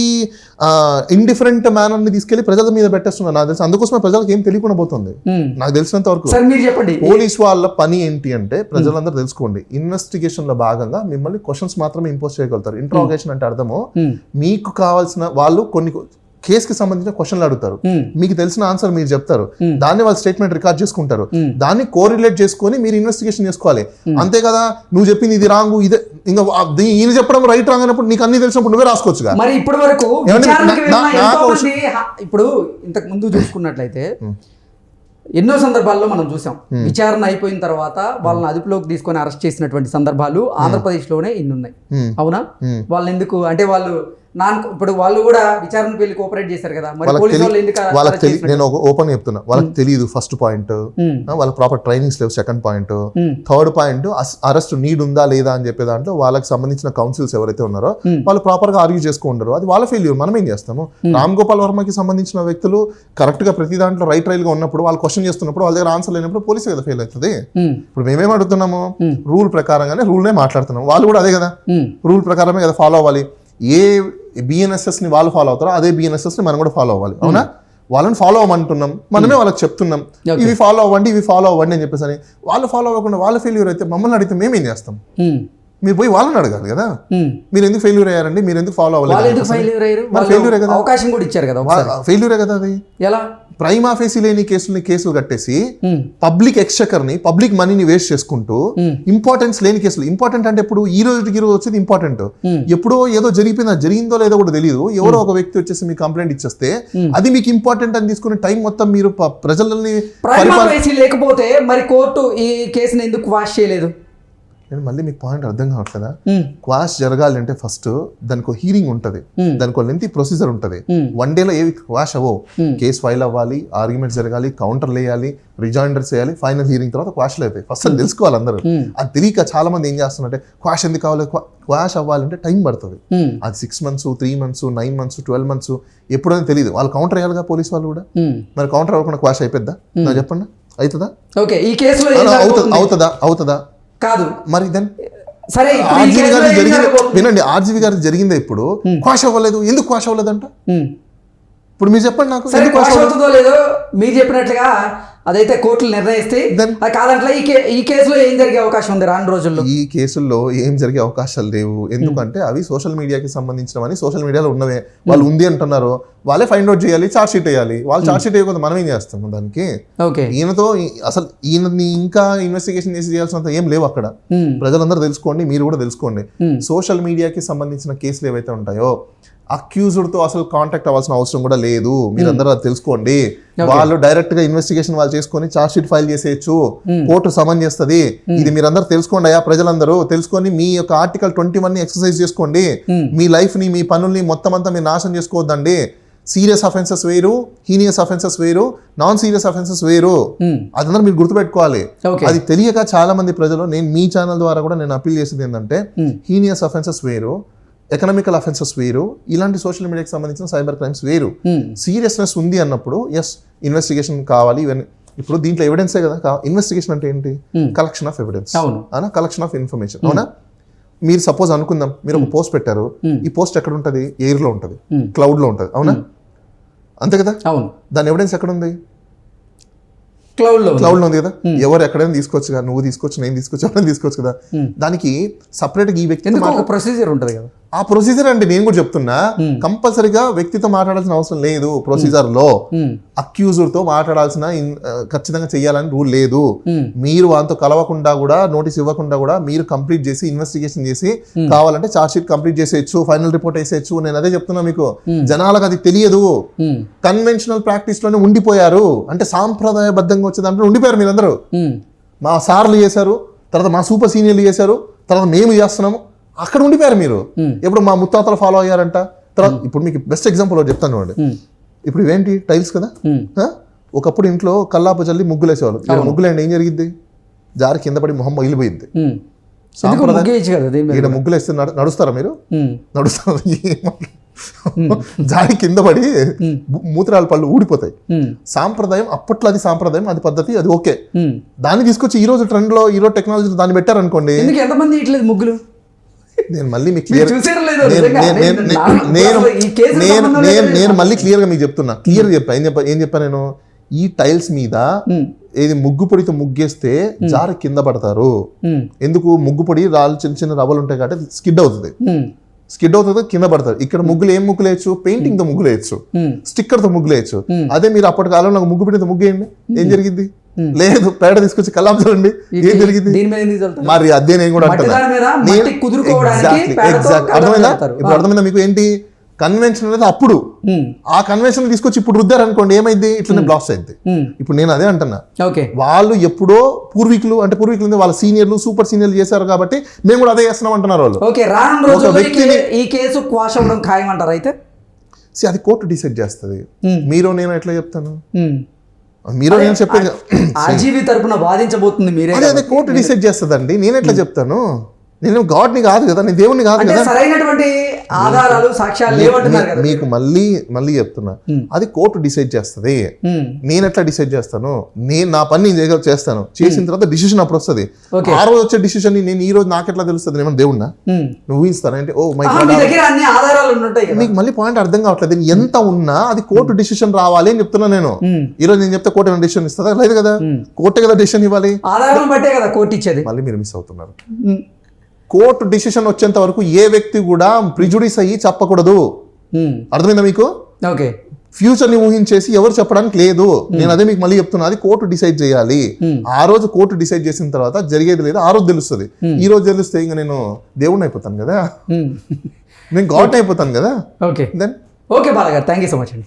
ఇండిఫరెంట్ మేనర్ని తీసుకెళ్లి ప్రజల మీద పెట్టేస్తున్నారు నాకు తెలిసి. అందుకోసమే ప్రజలకు ఏం తెలియకుండా పోతుంది నాకు తెలిసినంత వరకు. చెప్పండి, పోలీస్ వాళ్ళ పని ఏంటి అంటే ప్రజలందరూ తెలుసుకోండి, ఇన్వెస్టిగేషన్ లో భాగంగా మిమ్మల్ని క్వశ్చన్స్ మాత్రమే ఇంపోజ్ చేయగలుగుతారు. ఇంట్రాగేషన్ అంటే అర్థము, మీకు కావాల్సిన వాళ్ళు కొన్ని కేసుకి సంబంధించిన క్వశ్చన్లు అడుగుతారు, మీకు తెలిసిన ఆన్సర్ మీరు చెప్తారు, దాన్ని వాళ్ళు స్టేట్మెంట్ రికార్డ్ చేసుకుంటారు, దాన్ని కోరిలేట్ చేసుకొని మీరు ఇన్వెస్టిగేషన్ చేసుకోవాలి. అంతే కదా, నువ్వు చెప్పింది ఇది రాంగ్, ఇదే ఇంకా ఈయన చెప్పడం రైట్ రాంగ్ అయినప్పుడు నీకు అన్ని తెలిసినప్పుడు నువ్వే రాసుకోవచ్చుగా. మరి ఇప్పటి వరకు ఇప్పుడు ఇంతకు ముందు చూసుకున్నట్లయితే ఎన్నో సందర్భాల్లో మనం చూసాం, విచారణ అయిపోయిన తర్వాత వాళ్ళని అదుపులోకి తీసుకొని అరెస్ట్ చేసినటువంటి సందర్భాలు ఆంధ్రప్రదేశ్లోనే ఇన్ని ఉన్నాయి. అవునా? వాళ్ళు ఎందుకు అంటే వాళ్ళు ఇప్పుడు వాళ్ళు కూడా విచారణకు వెళ్ళి కోఆపరేట్ చేశారు కదా, మరి పోలీసు వాళ్ళు ఎందుకు? వాళ్ళకి నేను ఓపెన్ చెప్తున్నా, వాళ్ళకి తెలియదు ఫస్ట్ పాయింట్, వాళ్ళ ప్రాపర్ ట్రైనింగ్స్ లేవు second point, third point arrest need ఉందా లేదా అని చెప్పే దాంట్లో వాళ్ళకి సంబంధించిన కౌన్సిల్స్ ఎవరైతే ఉన్నారో వాళ్ళు ప్రాపర్ గా ఆర్గ్యూ చేసుకుంటారు. అది వాళ్ళ ఫెయిల్యూర్, మనం ఏం చేస్తాము? రామ్ గోపాల్ వర్మకి సంబంధించిన వ్యక్తులు కరెక్ట్ గా ప్రతి దాంట్లో రైట్ గా ఉన్నప్పుడు వాళ్ళు క్వశ్చన్ చేస్తున్నప్పుడు వాళ్ళ దగ్గర ఆన్సర్ లేనప్పుడు పోలీసు కదా ఫెయిల్ అవుతుంది. ఇప్పుడు మేమేం అడుగుతున్నాము? రూల్ ప్రకారంగానే రూల్నే మాట్లాడుతున్నాం, వాళ్ళు కూడా అదే కదా, రూల్ ప్రకారమే కదా ఫాలో అవ్వాలి. ఏ బిఎన్ఎస్ఎస్ ని వాళ్ళు ఫాలో అవుతారో అదే బిఎన్ఎస్ఎస్ ని మనం కూడా ఫాలో అవ్వాలి. అవునా? వాళ్ళని ఫాలో అవ్వమంటున్నాం, మనమే వాళ్ళకి చెప్తున్నాం ఇవి ఫాలో అవ్వండి ఇవి ఫాలో అవ్వండి అని చెప్పేసి. అని వాళ్ళు ఫాలో అవ్వకుండా వాళ్ళ ఫెయిల్యూర్ అయితే మమ్మల్ని అడిగితే మేమేం చేస్తాం? మీరు పోయి వాళ్ళని అడగాలి కదా, మీరు ఎందుకు ఫెయిల్యూర్ అయ్యారండి, మీరు ఎందుకు ఫాలో అవ్వలేదు? ఫెయిల్యూరే కదా, అవకాశం కూడా ఇచ్చారు కదా, ఫెయిల్యూరే కదా. అది ఎలా ప్రైమా ఫేసి లేని కేసులు కట్టేసి పబ్లిక్ ఎక్స్చెకర్ ని పబ్లిక్ మనీని వేస్ట్ చేసుకుంటూ ఇంపార్టెన్స్ లేని కేసులు. ఇంపార్టెంట్ అంటే ఇప్పుడు ఈ రోజుకి రోజు వచ్చేది ఇంపార్టెంట్, ఎప్పుడో ఏదో జరిగిపోయిందా, జరిగిందో లేదో కూడా తెలియదు, ఎవరో ఒక వ్యక్తి వచ్చేసి మీకు కంప్లైంట్ ఇచ్చేస్తే అది మీకు ఇంపార్టెంట్ అని తీసుకునే టైం మొత్తం మీరు ప్రజలని లేకపోతే మరి కోర్టు ఈ కేసుని ఎందుకు వాష్ చేయలేదు? నేను మళ్ళీ మీకు పాయింట్ అర్థం కావట్లేదా? క్వాష్ జరగాలి అంటే ఫస్ట్ దానికి హీరింగ్ ఉంటుంది, దానికి లెంతీ ప్రొసీజర్ ఉంటుంది. వన్ డేలో ఏవి క్వాష్ అవ్వవు. కేసు ఫైల్ అవ్వాలి, ఆర్గ్యుమెంట్ జరగాలి, కౌంటర్లు వేయాలి, రిజాయిండర్స్ వేయాలి, ఫైనల్ హీరింగ్ తర్వాత క్వాష్లు అవుతాయి. ఫస్ట్ అది తెలుసుకోవాలి అందరూ. అది తెలియక చాలా మంది ఏం చేస్తున్నారంటే క్వాష్ ఎందుకు కావాలి, క్వాష్ అవ్వాలంటే టైం పడుతుంది. అది 6 months 3 months 9 months 12 months ఎప్పుడైనా తెలియదు. వాళ్ళు కౌంటర్ వేయాలిగా పోలీసు వాళ్ళు కూడా. మరి కౌంటర్ అవ్వకుండా క్వాష్ అయిపోద్దా? నాకు చెప్పండి, అవుతుందా? అవుతుందా? కాదు. మరి దెన్ సరే, వినండి, ఆర్జీవి గారికి జరిగిందే ఇప్పుడు క్వాష్ అవ్వలేదు, ఎందుకు క్వాష్ అవ్వలేదంట? ఇప్పుడు మీరు చెప్పండి నాకు, అవుతుందో లేదో మీరు చెప్పినట్లుగా అదైతే కోర్టులు నిర్ణయిస్తే కాదంటే ఈ కేసులో ఏం జరిగే అవకాశం ఉంది రాను రోజుల్లో? ఈ కేసుల్లో ఏం జరిగే అవకాశాలు లేవు, ఎందుకంటే అవి సోషల్ మీడియాకి సంబంధించినవని సోషల్ మీడియాలో ఉన్నవే. వాళ్ళు ఉంది అంటున్నారు, వాళ్ళే ఫైండ్ అవుట్ చేయాలి, చార్జ్ షీట్ వేయాలి. వాళ్ళు చార్జ్ షీట్ వేయకపోతే మనం ఏం చేస్తాము దానికి? ఈయనతో అసలు ఈయనని ఇంకా ఇన్వెస్టిగేషన్ చేసి చేయాల్సినంత ఏం లేవు అక్కడ. ప్రజలందరూ తెలుసుకోండి, మీరు కూడా తెలుసుకోండి. సోషల్ మీడియాకి సంబంధించిన కేసులు ఏవైతే ఉంటాయో అక్యూజ్డ్ తో అసలు కాంటాక్ట్ అవ్వాల్సిన అవసరం కూడా లేదు. మీరందరూ అది తెలుసుకోండి. వాళ్ళు డైరెక్ట్ గా ఇన్వెస్టిగేషన్ వాళ్ళు చేసుకొని చార్జ్ షీట్ ఫైల్ చేసేయచ్చు, కోర్టు సమన్ చేస్తుంది. ఇది మీరందరూ తెలుసుకోండి అయ్యా, ప్రజలందరూ తెలుసుకొని మీ యొక్క ఆర్టికల్ 21 ని ఎక్సర్సైజ్ చేసుకోండి. మీ లైఫ్ ని మీ పనుల్ని మొత్తం అంతా మీరు నాశనం చేసుకోవద్దండి. సీరియస్ అఫెన్సెస్ వేరు, హీనియస్ అఫెన్సెస్ వేరు, నాన్ సీరియస్ అఫెన్సెస్ వేరు. అదంతా మీరు గుర్తుపెట్టుకోవాలి. అది తెలియక చాలా మంది ప్రజలు, నేను మీ ఛానల్ ద్వారా కూడా నేను అప్పీల్ చేసేది ఏంటంటే హీనియస్ అఫెన్సెస్ వేరు, ఎకనామికల్ అఫెన్సెస్ వేరు, ఇలాంటి సోషల్ మీడియాకి సంబంధించిన సైబర్ క్రైమ్స్ వేరు. సీరియస్నెస్ ఉంది అన్నప్పుడు ఎస్ ఇన్వెస్టిగేషన్ కావాలి. ఇవన్నీ ఇప్పుడు దీంట్లో ఎవిడెన్సే కదా. ఇన్వెస్టిగేషన్ అంటే ఏంటి? కలెక్షన్ ఆఫ్ ఎవిడెన్స్, అవునా, కలెక్షన్ ఆఫ్ ఇన్ఫర్మేషన్, అవునా. మీరు సపోజ్ అనుకుందాం, మీరు ఒక పోస్ట్ పెట్టారు, ఈ పోస్ట్ ఎక్కడ ఉంటుంది? ఎయిర్ లో ఉంటుంది, క్లౌడ్ లో ఉంటుంది, అవునా, అంతే కదా. దాని ఎవిడెన్స్ ఎక్కడ ఉంది? క్లౌడ్ లో ఉంది కదా. ఎవరు ఎక్కడైనా తీసుకోవచ్చు కదా, నువ్వు తీసుకోవచ్చు, నేను తీసుకోవచ్చు, ఎవరైనా తీసుకోవచ్చు కదా. దానికి సపరేట్ గా ఈ వ్యక్తి ప్రొసీజర్ ఉంటుంది కదా. ఆ ప్రొసీజర్ అంటే నేను కూడా చెప్తున్నా, కంపల్సరిగా వ్యక్తితో మాట్లాడాల్సిన అవసరం లేదు. ప్రొసీజర్ లో అక్యూజర్ తో మాట్లాడాల్సిన ఖచ్చితంగా చెయ్యాలని రూల్ లేదు. మీరు వాళ్ళతో కలవకుండా కూడా, నోటీస్ ఇవ్వకుండా కూడా మీరు కంప్లీట్ చేసి ఇన్వెస్టిగేషన్ చేసి కావాలంటే చార్జ్ షీట్ కంప్లీట్ చేసేయచ్చు, ఫైనల్ రిపోర్ట్ వేసేయచ్చు. నేను అదే చెప్తున్నా మీకు. జనాలకు అది తెలియదు, కన్వెన్షనల్ ప్రాక్టీస్ లోనే ఉండిపోయారు. అంటే సాంప్రదాయబద్ధంగా వచ్చే దాంట్లో ఉండిపోయారు మీరందరూ. మా సార్లు చేశారు, తర్వాత మా సూపర్ సీనియర్లు చేశారు, తర్వాత మేము చేస్తున్నాము, అక్కడ ఉండిపోయారు మీరు. ఎప్పుడు మా ముత్తాతలు ఫాలో అయ్యారంట. తర్వాత ఇప్పుడు మీకు బెస్ట్ ఎగ్జాంపుల్ ఒకటి చెప్తాను చూడండి. ఇప్పుడు ఇవేంటి టైల్స్ కదా. ఒకప్పుడు ఇంట్లో కల్లాపు చల్లి ముగ్గులు వేసేవాళ్ళు. ముగ్గులు ఏంటి, ఏం జరిగింది? జారి కింద పడి మొహం పగిలిపోయింది. ఎందుకు ముగ్గు వేయచ్చు కదా దీని మీద? ఈడ ముగ్గులు వేస్తే నడుస్తారా మీరు? ఉమ్, నడుస్తారు. జారి కింద పడి మూత్రాల పళ్ళు ఊడిపోతాయి. ఉమ్, సాంప్రదాయం అప్పట్లో అది సాంప్రదాయం, అది పద్ధతి, అది ఓకే. ఉమ్. దాన్ని తీసుకొచ్చి ఈ రోజు ట్రెండ్ లో ఈ రోజు టెక్నాలజీలో దాన్ని పెట్టారనుకోండి, ఎందుకు ఎంతమంది ఇట్లేదు ముగ్గులు? నేను మళ్ళీ మీకు మీరు క్లియర్ చూసారో లేదో నిజంగా? ఈ కేసుకి సంబంధం లేదు. నేను మళ్ళీ క్లియర్ గా మీకు చెప్తున్నా. క్లియర్ ఏం చెప్పా నేను, ఈ టైల్స్ మీద ఉమ్, ఏది ముగ్గు పొడితో ముగ్గేస్తే జారి కింద పడతారు. ఉమ్, ఎందుకు? ముగ్గు పొడి రాళ్ళు చిన్న చిన్న రవ్వలు ఉంటాయి కాబట్టి స్కిడ్ అవుతుంది. ఉమ్, స్కిడ్ అవుతుంది, కింద పడతారు. ఇక్కడ ముగ్గులు ఏం ముగ్గులు వేయచ్చు? పెయింటింగ్ తో ముగ్గులు వేయచ్చు, ఉమ్. స్టిక్కర్ తో ముగ్గులు వేయచ్చు. అదే మీరు అప్పటి కాలంలో ముగ్గు పొడితో ముగ్గేయండి, ఏం జరిగింది? లేదు, పేడ తీసుకొచ్చి కల్లాపులండి, ఏం జరిగింది? దీని మీద ఎందుకు చల్లుతారు? మరి అదే నేను కూడా మట్టి అంటున్నా. దాని మీద మట్టి కుదురుకోవడానికి Exactly, పేడతో exactly. కలర్ అర్థమైందా? చల్లుతారు. ఇప్పుడు అర్థమైందా మీకు? ఏంటి కన్వెన్షన్ అనేది అప్పుడు, ఉమ్, ఆ కన్వెన్షన్ తీసుకొచ్చి ఇప్పుడు రుద్దారు అనుకోండి, ఏమైంది? ఇట్లనే బ్లాక్స్ అయింది. ఉమ్, ఇప్పుడు నేను అదే అంటున్నా, ఓకే. వాళ్ళు ఎప్పుడో పూర్వీకులు వాళ్ళ సీనియర్లు సూపర్ సీనియర్లు చేశారు కాబట్టి మేము కూడా అదే చేస్తున్నాం అంటున్నారు వాళ్ళు. ఓకే, రానున్న రోజుల్లో వ్యక్తిని- ఈ కేసు క్వాష్ అవ్వడం ఖాయం అంటారు అయితే? అది కోర్టు డిసైడ్ చేస్తుంది. మీరు నేను ఎట్లా చెప్తాను? ఉమ్. మీరు నేను చెప్పేది ఆర్జీవీ తరపున వాదించబోతుంది మీరే అదే కాబట్టి. కోర్టు డిసైడ్ చేస్తుందండి. నేను ఎట్లా చెప్తాను? నేను గాడ్ని కాదు కదా, నేను దేవుణ్ణి కాదు అంటే కదా. సరైనటువంటి ఆధారాలు సాక్ష్యాలు లేవంటున్నారు కదా. మీకు మళ్ళీ చెప్తున్నా, అది కోర్టు డిసైడ్ చేస్తుంది. ఉమ్, నేను ఎట్లా డిసైడ్ చేస్తాను? నేను నా పని నేను చేస్తాను. చేసిన తర్వాత డిసిషన్ అప్పుడు వస్తుంది. Okay. ఆ రోజు వచ్చే డిసిషన్ నేను ఈ రోజు నాకు ఎట్లా తెలుస్తుంది? నేను దేవుణ్ణా? ఉమ్. నువ్వు ఊహిస్తాను అంటే, ఓ మై ఆహా, మీ దగ్గర అన్ని ఆధారాలు ఉంటాయి కదా. మీకు మళ్ళీ పాయింట్ అర్థం కావట్లేదు. ఎంత ఉన్నా అది కోర్టు డిసిషన్ రావాలి అని చెప్తున్నా నేను. ఈ రోజు నేను చెప్తే కోర్టు ఏమైనా డిసిషన్ ఇస్తుందా? లేదు కదా, కోర్టే కదా డిసిషన్ ఇవ్వాలి. ఆధారాలను బట్టే కదా కోర్టు ఇచ్చేది. మళ్ళీ మీరు మిస్ అవుతున్నారు. కోర్టు డిసిషన్ వచ్చేంత వరకు ఏ వ్యక్తి కూడా ప్రిజుడిస్ అయ్యి చెప్పకూడదు. అర్థమైందా మీకు? ఓకే. ఫ్యూచర్ ని ఊహించేసి ఎవరు చెప్పడానికి లేదు. నేను అదే మీకు మళ్ళీ చెప్తున్నా, అది కోర్టు డిసైడ్ చేయాలి. ఆ రోజు కోర్టు డిసైడ్ చేసిన తర్వాత జరిగేది లేదు, ఆ రోజు తెలుస్తుంది. ఈ రోజు తెలిస్తే ఇంకా నేను దేవుడిని అయిపోతాను కదా, నేను గాడ్ అయిపోతాను కదా. ఓకే దెన్ ఓకే బాలగారు, థ్యాంక్ యూ సో మచ్ అండి.